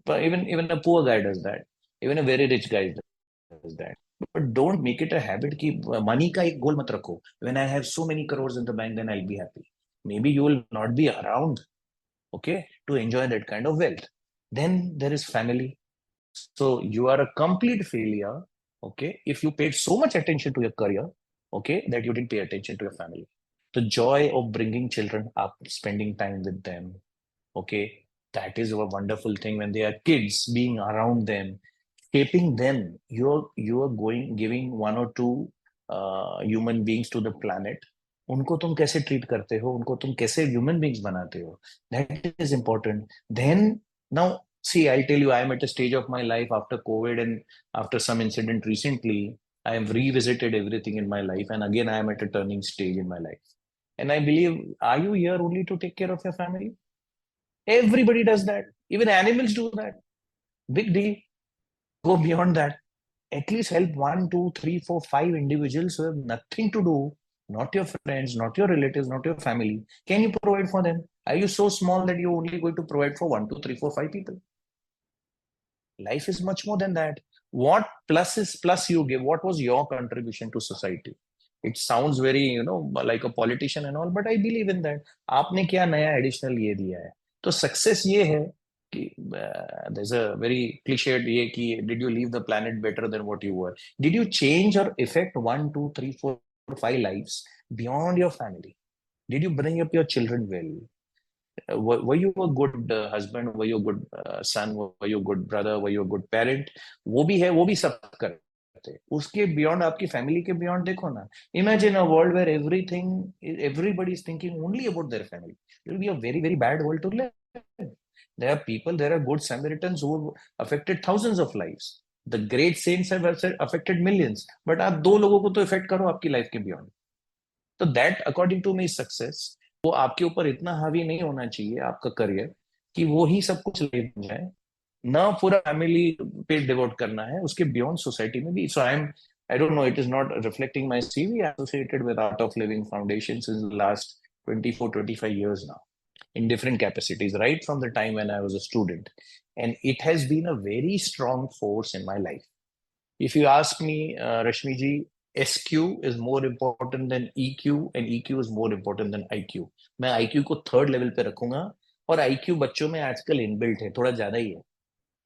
even a poor guy does that, even a very rich guy does that. But don't make it a habit कि money का एक गोल मत रखो. When I have so many crores in the bank then I will be happy. Maybe you will not be around, okay, to enjoy that kind of wealth. Then there is family. So you are a complete failure, okay, if you paid so much attention to your career, okay, that you didn't pay attention to your family. The joy of bringing children up, spending time with them, okay, that is a wonderful thing. When they are kids, being around them, shaping them, you're going giving one or two human beings to the planet. उनको तुम कैसे treat करते हो, उनको तुम कैसे human beings बनाते हो, that is important. Then now, see, I'll tell you, I am at a stage of my life after COVID and after some incident recently. I have revisited everything in my life, and again, I am at a turning stage in my life. And I believe, are you here only to take care of your family? Everybody does that. Even animals do that. Big deal. Go beyond that. At least help one, two, three, four, five individuals who have nothing to do, not your friends, not your relatives, not your family. Can you provide for them? Are you so small that you're only going to provide for one, two, three, four, five people? Life is much more than that. What plus is plus you give? What was your contribution to society? It sounds very, like a politician and all, but I believe in that. आपने क्या नया additional ये दिया है? तो success ये है कि there's a very cliched ये कि did you leave the planet better than what you were? Did you change or affect one, two, three, four, five lives beyond your family? Did you bring up your children well? Were you a good husband? Were you a good son? Were you a good brother? Were you a good parent? वो भी है, वो भी सब करते हैं. उसके beyond, आपकी family के beyond देखो ना. Imagine a world where everybody is thinking only about their family. It will be a very, very bad world to live. There are good Samaritans who have affected thousands of lives. The great saints have affected millions. But आप दो लोगों को तो affect करो आपकी life के beyond. तो that according to me success. वो आपके ऊपर इतना हावी नहीं होना चाहिए आपका करियर कि वो ही सब कुछ ले जाए. ना पूरा फैमिली पे डिवोट करना है, उसके बियॉन्ड सोसाइटी में भी. So I don't know, it is not reflecting my CV. Associated with Art of Living Foundation since last 24-25 years now, in different capacities, right from the time when I was a student. And it has been a very strong force in my life. If you ask me, Rashmi ji, SQ is more important than EQ and EQ is more important than IQ. मैं IQ को third level पे रखूंगा. और IQ बच्चों में आजकल inbuilt है, थोड़ा ज्यादा ही है.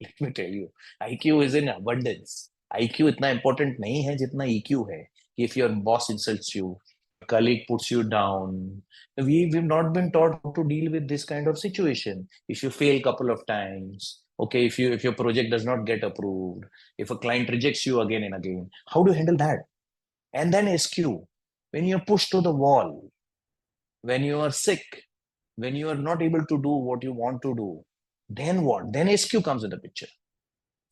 Let me tell you, IQ is in abundance. IQ इतना important नहीं है जितना EQ है. If your boss insults you, colleague puts you down, we've not been taught how to deal with this kind of situation. If you fail couple of times, okay, if your project does not get approved, if a client rejects you again and again, how do you handle that? And then SQ, when you're pushed to the wall, when you are sick, when you are not able to do what you want to do, then what? Then SQ comes in the picture.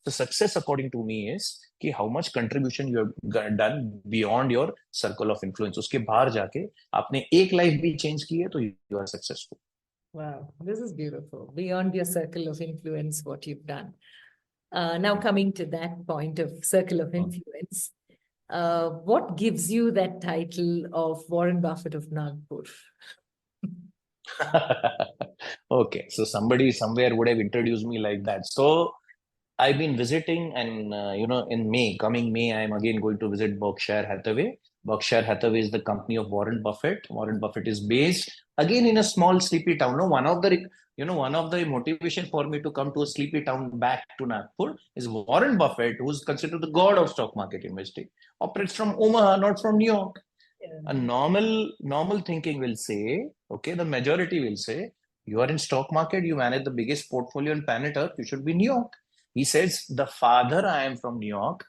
So success, according to me, is कि how much contribution you have done beyond your circle of influence. उसके बाहर जाके आपने एक life भी change की है तो you are successful. Wow, this is beautiful. Beyond your circle of influence, what you've done. Now coming to that point of circle of influence, what gives you that title of Warren Buffett of Nagpur? Okay, so somebody somewhere would have introduced me like that. So I've been visiting, and in May, coming May, I'm again going to visit Berkshire Hathaway. Berkshire Hathaway is the company of Warren Buffett. Warren Buffett is based again in a small sleepy town. No, one of the motivation for me to come to a sleepy town back to Nagpur is Warren Buffett, who's considered the god of stock market investing, operates from Omaha, not from New York. A normal thinking will say, okay, the majority will say, you are in stock market, you manage the biggest portfolio on planet Earth, you should be in New York. He says, the father, I am from New York.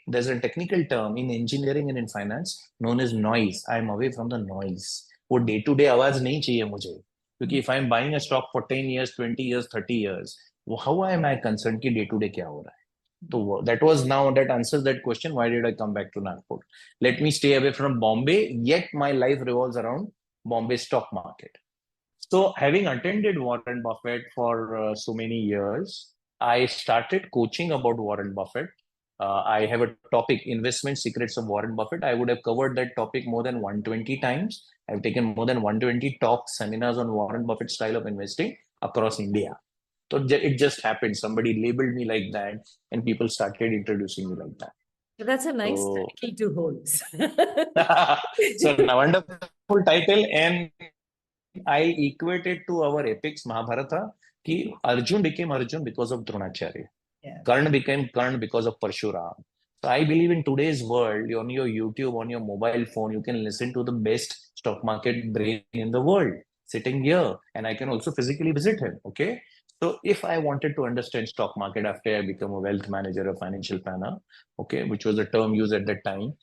There's a technical term in engineering and in finance known as noise. I am away from the noise. वो day to day आवाज नहीं चाहिए मुझे, क्योंकि if I am buying a stock for 10 years, 20 years, 30 years, how am I concerned कि day to day क्या हो रहा है? So that answers that question. Why did I come back to Nagpur? Let me stay away from Bombay, yet my life revolves around Bombay stock market. So having attended Warren Buffett for so many years, I started coaching about Warren Buffett. I have a topic, Investment Secrets of Warren Buffett. I would have covered that topic more than 120 times. I've taken more than 120 talks, seminars on Warren Buffett's style of investing across India. So it just happened. Somebody labeled me like that, and people started introducing me like that. That's a nice So, title to hold. so a wonderful title, and I equate it to our epics, Mahabharata, ki Arjun became Arjun because of Dronacharya. Yeah. Karna became Karna because of Parshuram. So I believe in today's world, on your YouTube, on your mobile phone, you can listen to the best stock market brain in the world sitting here, and I can also physically visit him. Okay. So if I wanted to understand stock market after I become a wealth manager, a financial planner, okay, which was a term used at that time,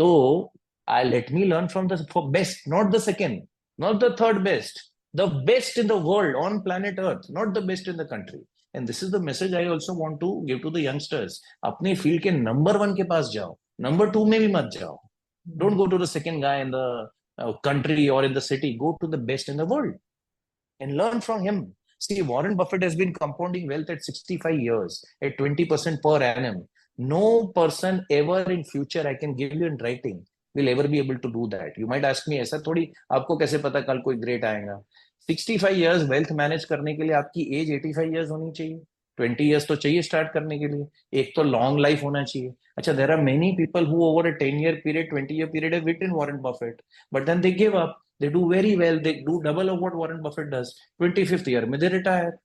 so let me learn from the best, not the second, not the third best, the best in the world on planet Earth, not the best in the country. And this is the message I also want to give to the youngsters. अपने field के number 1 के पास जाओ, number 2 में भी मत जाओ. Don't go to the second guy in the country or in the city. Go to the best in the world and learn from him. See, Warren Buffett has been compounding wealth at 65 years at 20% per annum. No person ever in future, I can give you in writing, will ever be able to do that. You might ask me, ऐसा थोड़ी आपको कैसे पता कल कोई great आएगा? 65 years wealth manage करने के लिए आपकी age 85 years होनी चाहिए. 20 years तो चाहिए start करने के लिए. एक तो long life होना चाहिए. अच्छा, there are many people who over a 10-year period, 20-year period have beaten Warren Buffett, but then they give up. They do very well. They do double of what Warren Buffett does. 25th year में they retire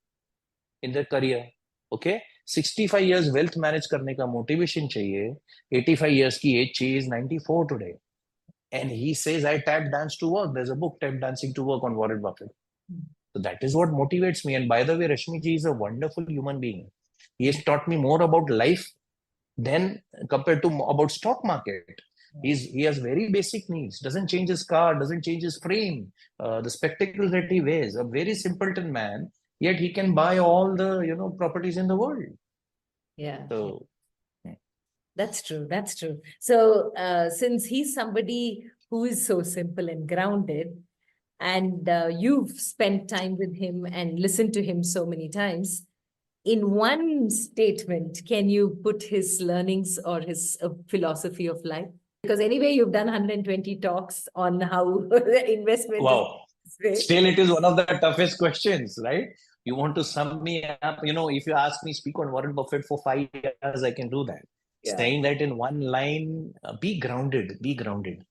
in their career. Okay? 65 years wealth manage करने का motivation चाहिए. 85 years की age चाहिए is 94 today. And he says, I tap dance to work. There's a book, Tap Dancing to Work, on Warren Buffett. So that is what motivates me. And by the way, Rashmi ji is a wonderful human being. He has taught me more about life than compared to about stock market. He has very basic needs. Doesn't change his car, doesn't change his frame, the spectacles that he wears. A very simpleton man, yet he can buy all the properties in the world. Yeah. So that's true. That's true. So since he's somebody who is so simple and grounded, and you've spent time with him and listened to him so many times, in one statement, can you put his learnings or his philosophy of life? Because anyway, you've done 120 talks on how the investment wow. is. Still, it is one of the toughest questions, right? You want to sum me up, if you ask me speak on Warren Buffett for 5 years, I can do that. Yeah. Saying that in one line, be grounded, be grounded.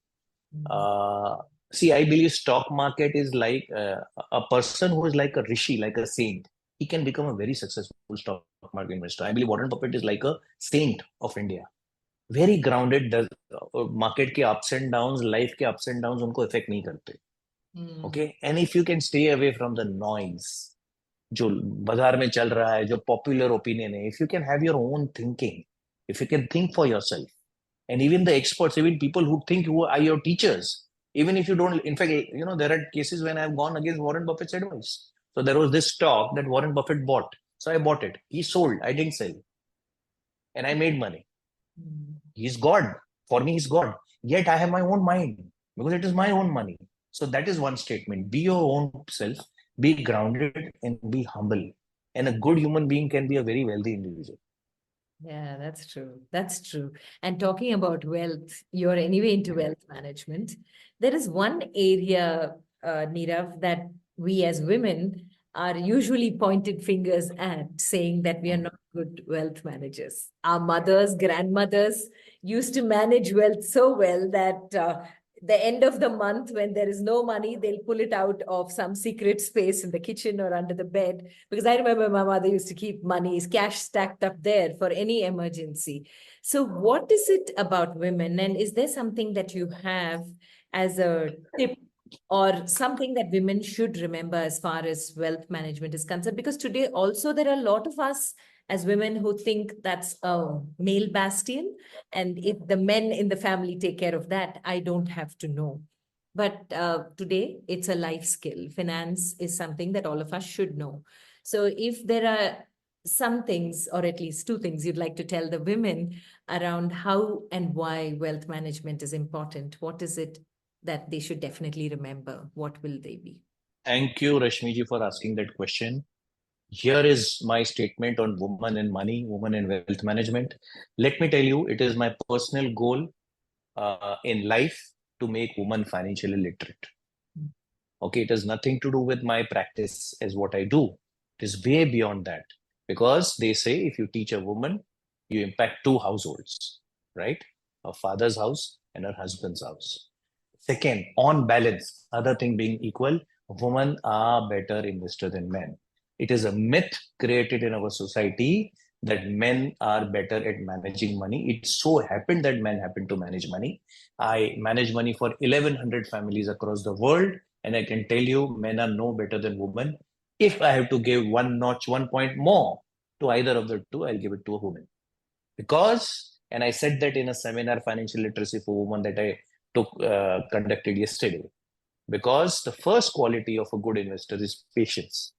See, I believe stock market is like a person who is like a rishi, like a saint. He can become a very successful stock market investor. I believe Warren Buffett is like a saint of India. Very grounded. The market के ups and downs, life के ups and downs उनको affect नहीं करते. Okay, and if you can stay away from the noise, जो बाजार में चल रहा है, जो popular opinion है, if you can have your own thinking, if you can think for yourself, and even the experts, even people who think who are your teachers, even if you don't, in fact, there are cases when I've gone against Warren Buffett's advice. So there was this stock that Warren Buffett bought. So I bought it. He sold. I didn't sell. And I made money. He's God. For me, he's God. Yet I have my own mind because it is my own money. So that is one statement. Be your own self, be grounded, and be humble. And a good human being can be a very wealthy individual. Yeah, that's true. That's true. And talking about wealth, you're anyway into wealth management. There is one area, Nirav, that we as women are usually pointed fingers at, saying that we are not good wealth managers. Our mothers, grandmothers used to manage wealth so well that the end of the month, when there is no money, they'll pull it out of some secret space in the kitchen or under the bed. Because I remember my mother used to keep money, cash stacked up there for any emergency. So, what is it about women? And is there something that you have as a tip or something that women should remember as far as wealth management is concerned? Because today also there are a lot of us as women who think that's a male bastion, and if the men in the family take care of that, I don't have to know. But today it's a life skill. Finance is something that all of us should know. So if there are some things, or at least two things, you'd like to tell the women around how and why wealth management is important, what is it that they should definitely remember? What will they be? Thank you, Rashmi ji, for asking that question. Here is my statement on women and money, women and wealth management. Let me tell you, it is my personal goal in life to make women financially literate. Okay, it has nothing to do with my practice as what I do. It is way beyond that. Because they say if you teach a woman, you impact two households, right? Her father's house and her husband's house. Second, on balance, other thing being equal, women are better investor than men. It is a myth created in our society that men are better at managing money. It so happened that men happen to manage money. I manage money for 1,100 families across the world, and I can tell you, men are no better than women. If I have to give one notch, 1 point more to either of the two, I'll give it to a woman. Because, and I said that in a seminar, Financial Literacy for Women, that I conducted yesterday. Because the first quality of a good investor is patience.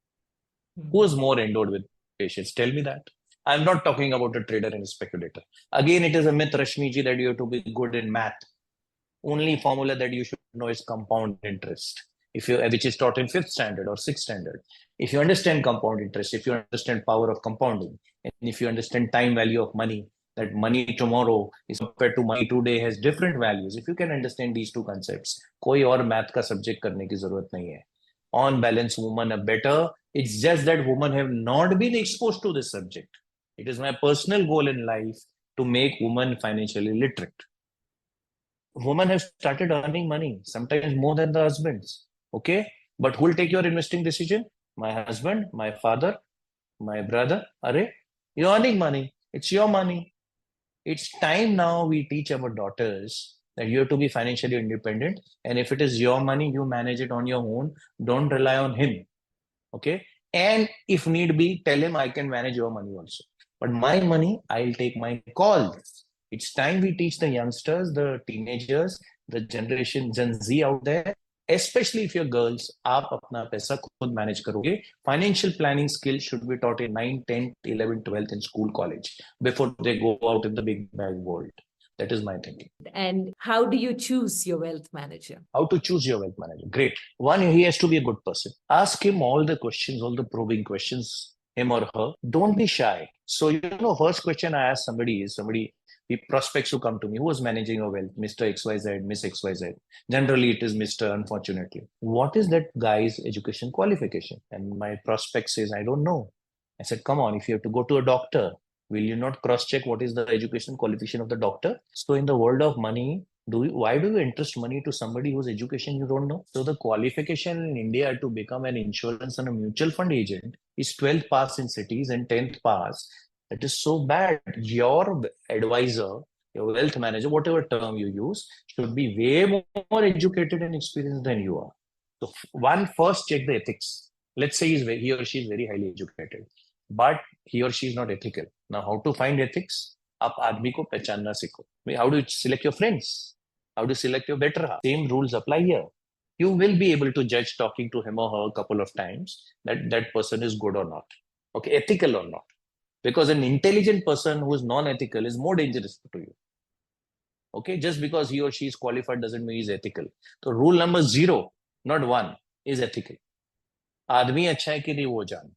Who is more endowed with patience? Tell me that. I'm not talking about a trader and a speculator. Again, it is a myth, Rashmi ji, that you have to be good in math. Only formula that you should know is compound interest, which is taught in 5th standard or 6th standard. If you understand compound interest, if you understand power of compounding, and if you understand time value of money, that money tomorrow is compared to money today has different values. If you can understand these two concepts, कोई और math का subject करने की जरूरत नहीं है. On balance, women are better. It's just that women have not been exposed to this subject. It is my personal goal in life to make women financially literate. Women have started earning money, sometimes more than the husbands. Okay? But who will take your investing decision? My husband, my father, my brother. Are you're earning money. It's your money. It's time now we teach our daughters that you have to be financially independent. And if it is your money, you manage it on your own. Don't rely on him. Okay? And if need be, tell him I can manage your money also. But my money, I'll take my calls. It's time we teach the youngsters, the teenagers, the generation Gen Z out there, especially if you're girls, आप अपना पैसा खुद manage करोगे. Financial planning skills should be taught in 9, 10, 11, 12 in school, college before they go out in the big bad world. That is my thinking. And how do you choose your wealth manager? How to choose your wealth manager? Great. One, he has to be a good person. Ask him all the questions, all the probing questions, him or her. Don't be shy. So, first question I ask somebody, the prospects who come to me, who is managing your wealth? Mr. XYZ, Miss XYZ. Generally, it is Mr. Unfortunately. What is that guy's education qualification? And my prospect says, I don't know. I said, come on, if you have to go to a doctor, will you not cross-check what is the education qualification of the doctor? So in the world of money, why do you entrust money to somebody whose education you don't know? So the qualification in India to become an insurance and a mutual fund agent is 12th pass in cities and 10th pass. That is so bad. Your advisor, your wealth manager, whatever term you use, should be way more educated and experienced than you are. So one, first check the ethics. Let's say he or she is very highly educated, but he or she is not ethical. Now, how to find ethics? आप आदमी को पहचानना सीखो. How do you select your friends? How do you select your better half? Same rules apply here. You will be able to judge talking to him or her a couple of times that that person is good or not. Okay, ethical or not. Because an intelligent person who is non-ethical is more dangerous to you. Okay, just because he or she is qualified doesn't mean he's ethical. So rule number 0, not 1, is ethical. आदमी अच्छा है कि नहीं वो जान.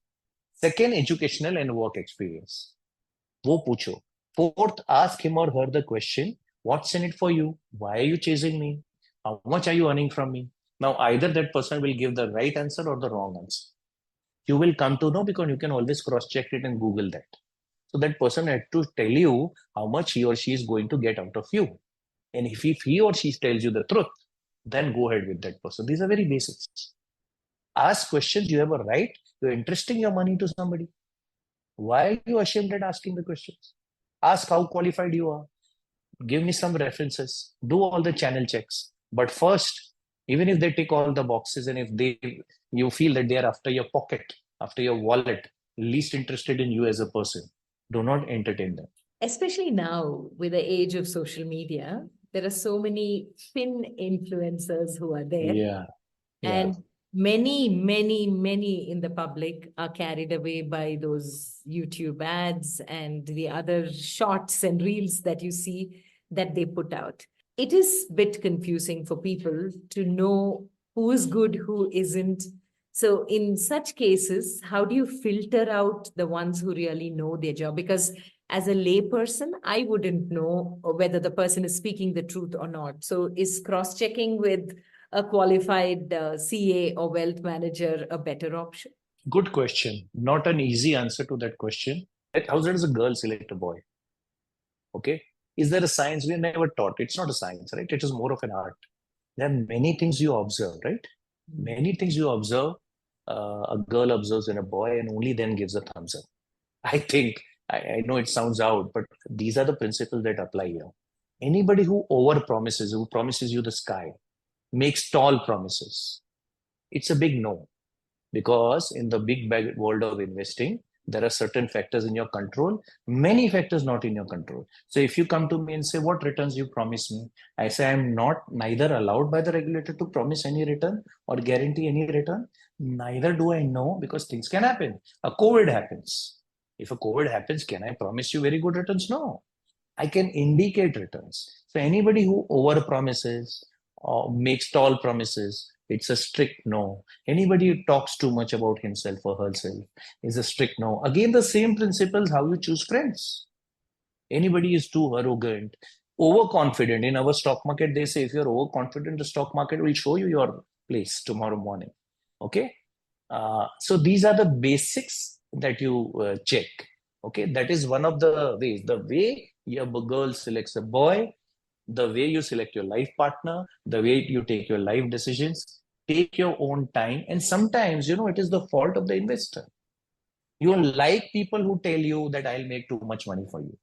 Second, educational and work experience. वो पूछो. Fourth, ask him or her the question, what's in it for you? Why are you chasing me? How much are you earning from me? Now, either that person will give the right answer or the wrong answer. You will come to know because you can always cross-check it and Google that. So that person had to tell you how much he or she is going to get out of you. And if he or she tells you the truth, then go ahead with that person. These are very basics. Ask questions. You have a right. You're entrusting your money to somebody. Why are you ashamed at asking the questions? Ask how qualified you are. Give me some references. Do all the channel checks. But first, even if they tick all the boxes and if you feel that they are after your pocket, after your wallet, least interested in you as a person, do not entertain them. Especially now with the age of social media, there are so many fin influencers who are there. Yeah. And many in the public are carried away by those YouTube ads and the other shorts and reels that you see that they put out. It is a bit confusing for people to know who is good, who isn't. So in such cases, how do you filter out the ones who really know their job? Because as a layperson, I wouldn't know whether the person is speaking the truth or not. So is cross-checking with a qualified CA or wealth manager a better option? Good question. Not an easy answer to that question. How does a girl select a boy? Okay. Is there a science? We never taught. It's not a science, right? It is more of an art. There are many things you observe, right? Many things you observe. A girl observes in a boy and only then gives a thumbs up. I think, I know it sounds out, but these are the principles that apply here. Anybody who over promises, who promises you the sky, makes tall promises, it's a big no. Because in the big bag world of investing, there are certain factors in your control, many factors not in your control. So if you come to me and say, what returns you promise me? I say, I'm not neither allowed by the regulator to promise any return or guarantee any return. Neither do I know, because things can happen. A COVID happens. If a COVID happens, can I promise you very good returns? No. I can indicate returns. So anybody who over promises or makes tall promises, it's a strict no. Anybody who talks too much about himself or herself is a strict no. Again, the same principles how you choose friends. Anybody is too arrogant, overconfident. In our stock market, they say if you're overconfident, the stock market will show you your place tomorrow morning. Okay. So these are the basics that you check. Okay. That is one of the ways. The way your girl selects a boy, the way you select your life partner, the way you take your life decisions, take your own time. And sometimes, it is the fault of the investor. You like people who tell you that I'll make too much money for you.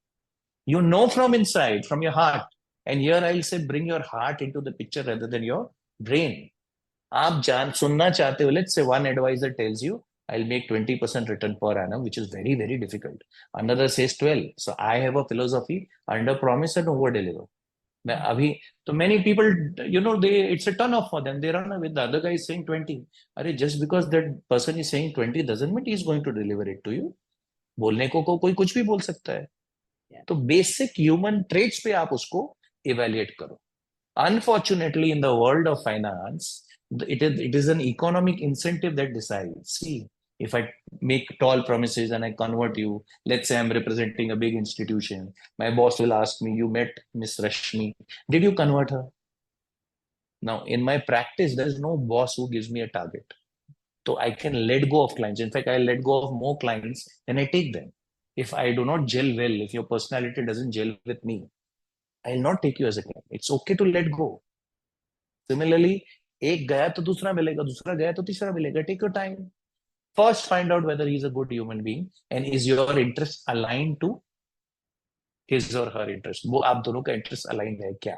You know from inside, from your heart. And here I'll say, bring your heart into the picture rather than your brain. आप सुनना चाहते हो, let's say one advisor tells you, I'll make 20% return per annum, which is very, very difficult. Another says 12. So I have a philosophy, under promise and over deliver. So many people, it's a turn off for them. They run away. The other guy is saying 20. Just because that person is saying 20 doesn't mean he's going to deliver it to you. बोलने को कोई कुछ भी बोल सकता है. तो basic human traits पे आप उसको evaluate करो. Unfortunately, in the world of finance, it is an economic incentive that decides. See, if I make tall promises and I convert you, let's say I'm representing a big institution, my boss will ask me, you met Miss Rashmi, did you convert her? Now, in my practice, there is no boss who gives me a target. So I can let go of clients. In fact, I let go of more clients than I take them. If I do not gel well, if your personality doesn't gel with me, I'll not take you as a client. It's okay to let go. Similarly, एक गया तो दूसरा मिलेगा, दूसरा गया तो तीसरा मिलेगा. Take your time. First, find out whether he's a good human being and is your interest aligned to his or her interest. वो आप दोनों का interest aligned है क्या?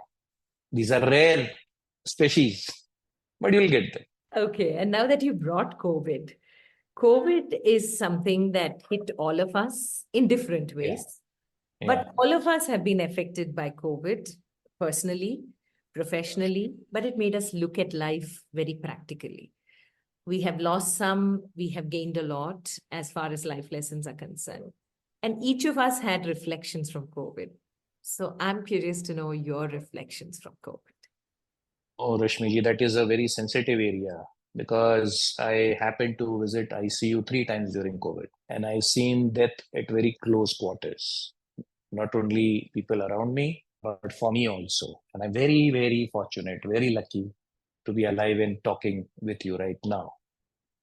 These are rare species, but you'll get them. Okay, and now that you brought COVID is something that hit all of us in different ways. Yeah. But all of us have been affected by COVID personally, professionally, but it made us look at life very practically. We have lost some, we have gained a lot as far as life lessons are concerned. And each of us had reflections from COVID. So I'm curious to know your reflections from COVID. Oh, Rashmi ji, that is a very sensitive area because I happened to visit ICU 3 times during COVID and I've seen death at very close quarters. Not only people around me, but for me also. And I'm very, very fortunate, very lucky to be alive and talking with you right now.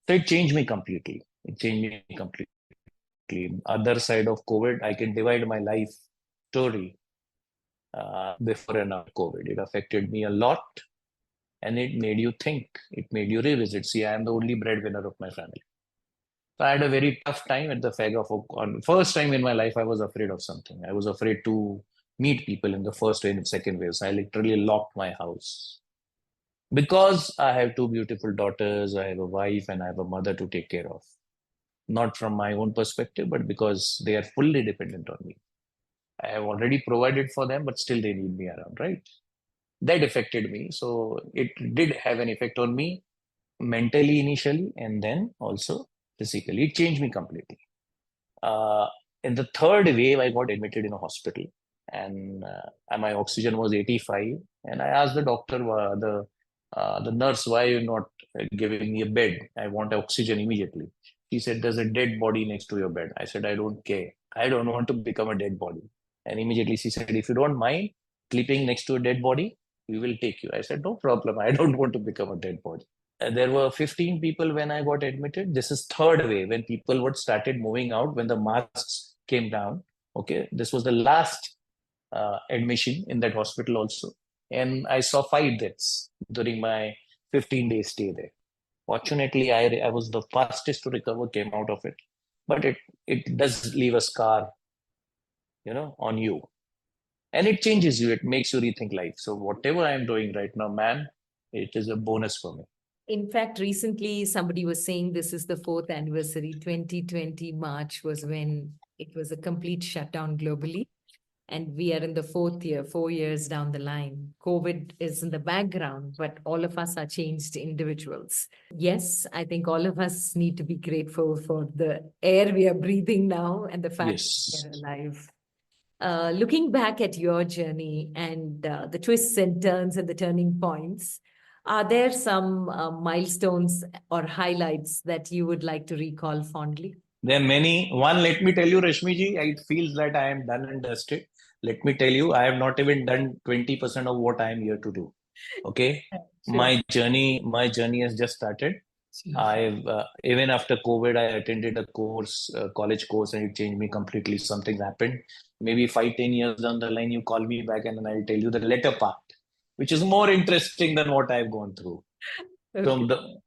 So it changed me completely. It changed me completely. completely. Other side of COVID, I can divide my life story before and after COVID. It affected me a lot, and it made you think. It made you revisit. See, I am the only breadwinner of my family. So I had a very tough time at the fag of first time in my life. I was afraid of something. I was afraid to meet people in the first wave and second wave. So I literally locked my house because I have two beautiful daughters. I have a wife and I have a mother to take care of. Not from my own perspective, but because they are fully dependent on me. I have already provided for them, but still they need me around, right? That affected me. So it did have an effect on me mentally initially, and then also physically. It changed me completely. Uh, in the third wave, I got admitted in a hospital, and my oxygen was 85. And I asked the doctor, the nurse, why are you not giving me a bed? I want oxygen immediately. He said, there's a dead body next to your bed. I said, I don't care. I don't want to become a dead body. And immediately she said, if you don't mind sleeping next to a dead body, we will take you. I said, no problem. I don't want to become a dead body. There were 15 people when I got admitted. This is third wave when people would started moving out when the masks came down. Okay, this was the last admission in that hospital also, and I saw 5 deaths during my 15-day stay there. Fortunately, I was the fastest to recover, came out of it, but it does leave a scar, on you, and it changes you. It makes you rethink life. So whatever I am doing right now, man, it is a bonus for me. In fact, recently somebody was saying this is the fourth anniversary. 2020 March was when it was a complete shutdown globally. And we are in the fourth year, 4 years down the line. COVID is in the background, but all of us are changed individuals. Yes, I think all of us need to be grateful for the air we are breathing now and the fact Yes. that we're alive. Looking back at your journey and the twists and turns and the turning points, are there some milestones or highlights that you would like to recall fondly? There are many. One, let me tell you, Rashmi ji, it feels that I am done and dusted. Let me tell you, I have not even done 20% of what I am here to do. Okay. Sure. My journey has just started. Sure. I've even after COVID, I attended a course, a college course, and it changed me completely. Something happened. Maybe 5, 10 years down the line, you call me back and then I'll tell you the latter part, which is more interesting than what I've gone through. Okay. So the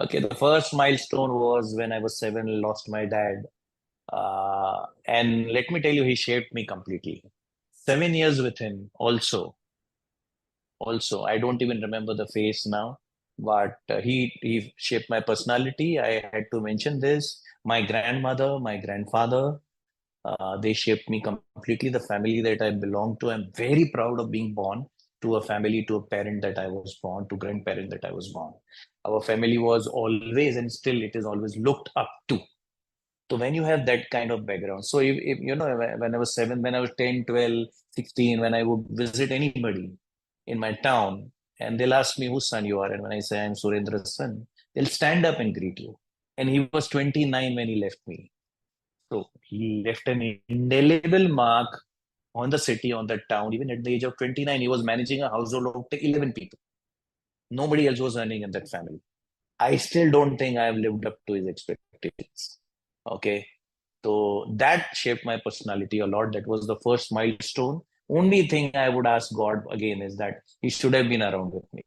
okay, the first milestone was when I was 7, lost my dad. And let me tell you, he shaped me completely. 7 years with him also, I don't even remember the face now, but he shaped my personality. I had to mention this. My grandmother, my grandfather, they shaped me completely. The family that I belong to, I'm very proud of being born to a family, to a parent that I was born, to grandparent that I was born. Our family was always, and still it is always looked up to. So when you have that kind of background, so if when I was 7, when I was 10, 12, 16, when I would visit anybody in my town, and they'll ask me whose son you are, and when I say I'm Surendra's son, they'll stand up and greet you. And he was 29 when he left me. So he left an indelible mark on the city, on the town. Even at the age of 29, he was managing a household of 11 people. Nobody else was earning in that family. I still don't think I have lived up to his expectations. Okay. So that shaped my personality a lot. That was the first milestone. Only thing I would ask God again is that He should have been around with me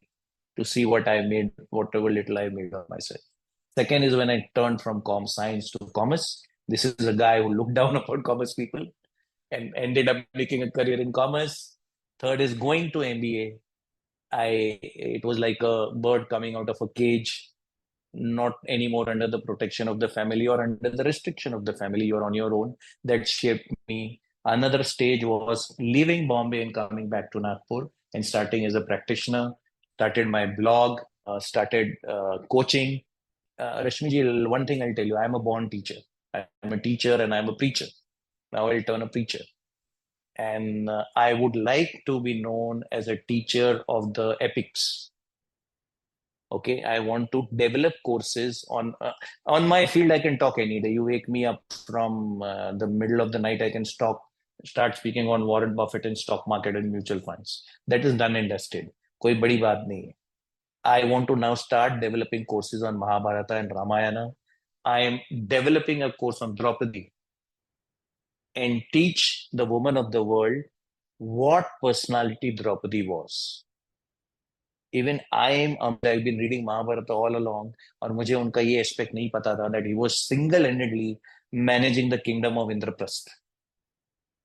to see what I made, whatever little I made of myself. Second is when I turned from com science to commerce. This is a guy who looked down upon commerce people and ended up making a career in commerce. Third is going to MBA. It was like a bird coming out of a cage, not anymore under the protection of the family or under the restriction of the family. You're on your own. That shaped me. Another stage was leaving Bombay and coming back to Nagpur and starting as a practitioner. Started my blog, started coaching. Rashmi ji, one thing I'll tell you, I'm a born teacher. I'm a teacher and I'm a preacher. Now I'll turn a preacher. And I would like to be known as a teacher of the epics. Okay, I want to develop courses on my field. I can talk any day. You wake me up from the middle of the night, I can start speaking on Warren Buffett and stock market and mutual funds. That is done and dusted. कोई बड़ी बात नहीं है. I want to now start developing courses on Mahabharata and Ramayana. I am developing a course on Draupadi and teach the woman of the world what personality Draupadi was. Even I've been reading Mahabharata all along, और मुझे उनका ये aspect नहीं पता था that he was single-handedly managing the kingdom of Indraprastha.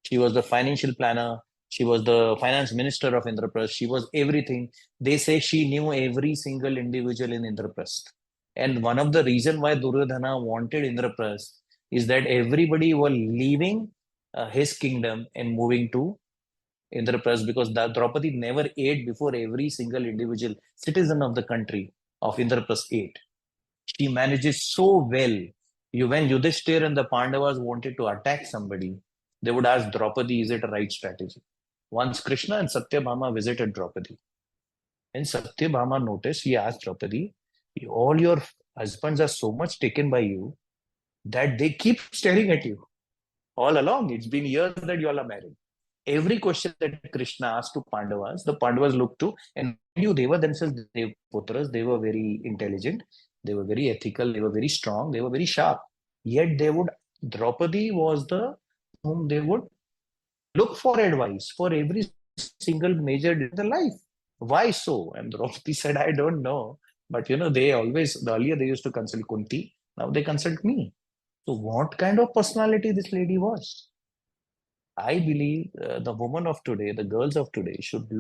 She was the financial planner. She was the finance minister of Indraprastha. She was everything. They say she knew every single individual in Indraprastha. And one of the reason why Duryodhana wanted Indraprastha is that everybody was leaving his kingdom and moving to Indraprastha, because Draupadi never ate before every single individual citizen of the country of Indraprastha ate. She manages so well. When Yudhishthir and the Pandavas wanted to attack somebody, they would ask Draupadi, is it a right strategy? Once Krishna and Satyabhama visited Draupadi, and Satyabhama noticed, he asked Draupadi, all your husbands are so much taken by you that they keep staring at you. All along, it's been years that you all are married. Every question that Krishna asked to Pandavas, the Pandavas looked to, and they were themselves Devputras, they were very intelligent, they were very ethical, they were very strong, they were very sharp. Yet Draupadi was the whom they would look for advice for every single major in the life. Why so? And Draupadi said, I don't know. But earlier they used to consult Kunti, now they consult me. So what kind of personality this lady was? I believe the women of today, the girls of today should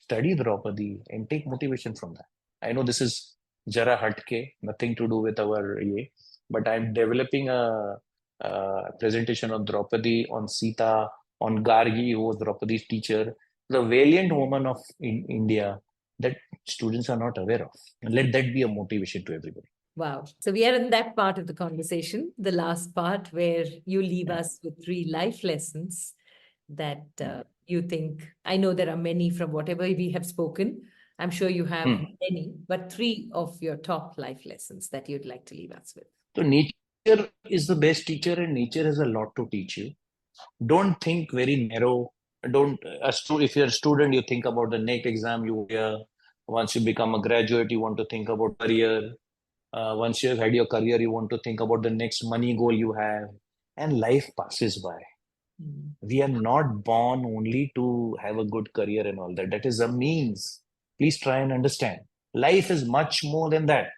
study Draupadi and take motivation from that. I know this is Jara Hatke, nothing to do with our ye, but I'm developing a presentation on Draupadi, on Sita, on Gargi, who was Draupadi's teacher, the valiant woman of India that students are not aware of. And let that be a motivation to everybody. Wow. So we are in that part of the conversation, the last part where you leave us with 3 life lessons that you think. I know there are many from whatever we have spoken. I'm sure you have many, but 3 of your top life lessons that you'd like to leave us with. So nature is the best teacher, and nature has a lot to teach you. Don't think very narrow. If you're a student, you think about the next exam you hear. Once you become a graduate, you want to think about career. Once you've had your career, you want to think about the next money goal you have. And life passes by. We are not born only to have a good career and all that. That is a means. Please try and understand. Life is much more than that.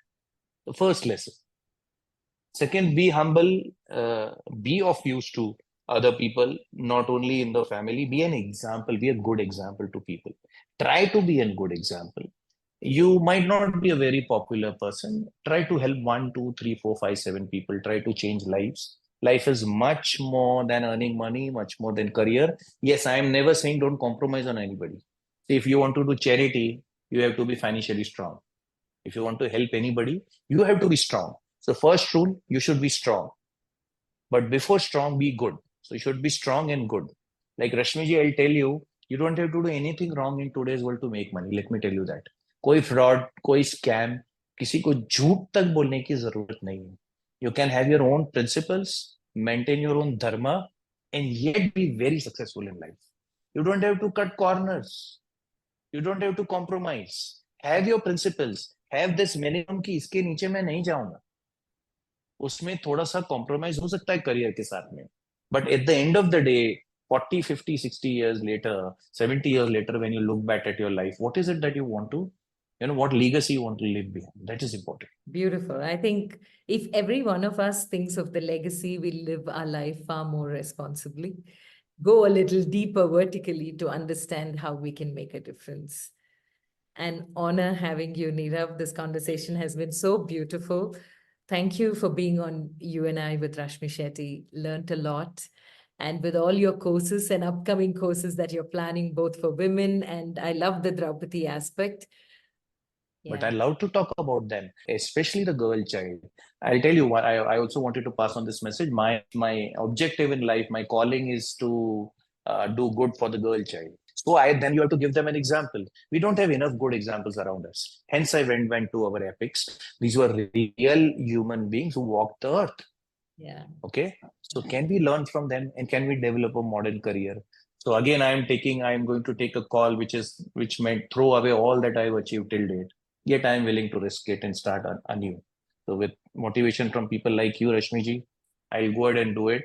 The first lesson. Second, be humble, be of use to other people, not only in the family. Be an example, be a good example to people. Try to be a good example. You might not be a very popular person. Try to help 1, 2, 3, 4, 5, 7 people. Try to change lives. Life is much more than earning money, much more than career. Yes, I am never saying don't compromise on anybody. See, if you want to do charity, you have to be financially strong. If you want to help anybody, you have to be strong. So first rule, you should be strong. But before strong, be good. So you should be strong and good. Like Rashmi ji, I'll tell you, you don't have to do anything wrong in today's world to make money. Let me tell you that. कोई fraud, कोई scam, किसी को झूठ तक बोलने की जरूरत नहीं है. You can have your own principles, maintain your own dharma, and yet be very successful in life. You don't have to cut corners. You don't have to compromise. Have your principles. Have this minimum कि इसके नीचे मैं नहीं जाऊंगा. उसमें थोड़ा सा compromise हो सकता है करियर के साथ में, but at the end of the day 40, 50, 60 years later, 70 years later, when you look back at your life, what is it that you want to, what legacy you want to leave behind? That is important. Beautiful. I think if every one of us thinks of the legacy, we'll live our life far more responsibly, go a little deeper vertically to understand how we can make a difference. An honor having you, Nirav. This conversation has been so beautiful. Thank you for being on You and I with Rashmi Shetty. Learned a lot. And with all your courses and upcoming courses that you're planning, both for women, and I love the Draupadi aspect. Yeah. But I love to talk about them, especially the girl child. I'll tell you what, I also wanted to pass on this message. My objective in life, my calling is to do good for the girl child. So then you have to give them an example. We don't have enough good examples around us. Hence, I went to our epics. These were real human beings who walked the earth. Yeah. Okay. So can we learn from them, and can we develop a modern career? So again, I am going to take a call which might throw away all that I've achieved till date. Yet I am willing to risk it and start anew. So with motivation from people like you, Rashmi ji, I'll go ahead and do it.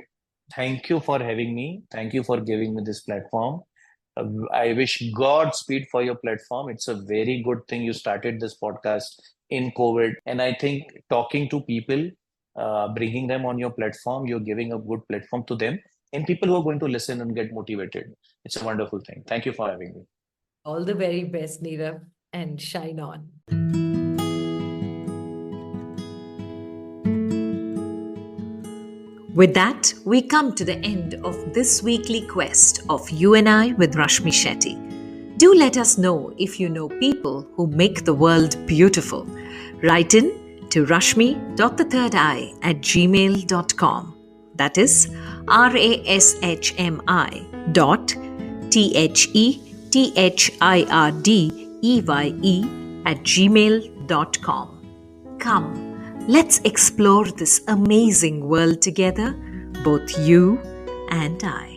Thank you for having me. Thank you for giving me this platform. I wish Godspeed for your platform. It's a very good thing you started this podcast in COVID. And I think talking to people, bringing them on your platform, you're giving a good platform to them and people who are going to listen and get motivated. It's a wonderful thing. Thank you for having me. All the very best, Nirav, and shine on. With that, we come to the end of this weekly quest of You and I with Rashmi Shetty. Do let us know if you know people who make the world beautiful. Write in to rashmi.thethirdeye@gmail.com. That is rashmi.thethirdeye@gmail.com. Come, let's explore this amazing world together, both you and I.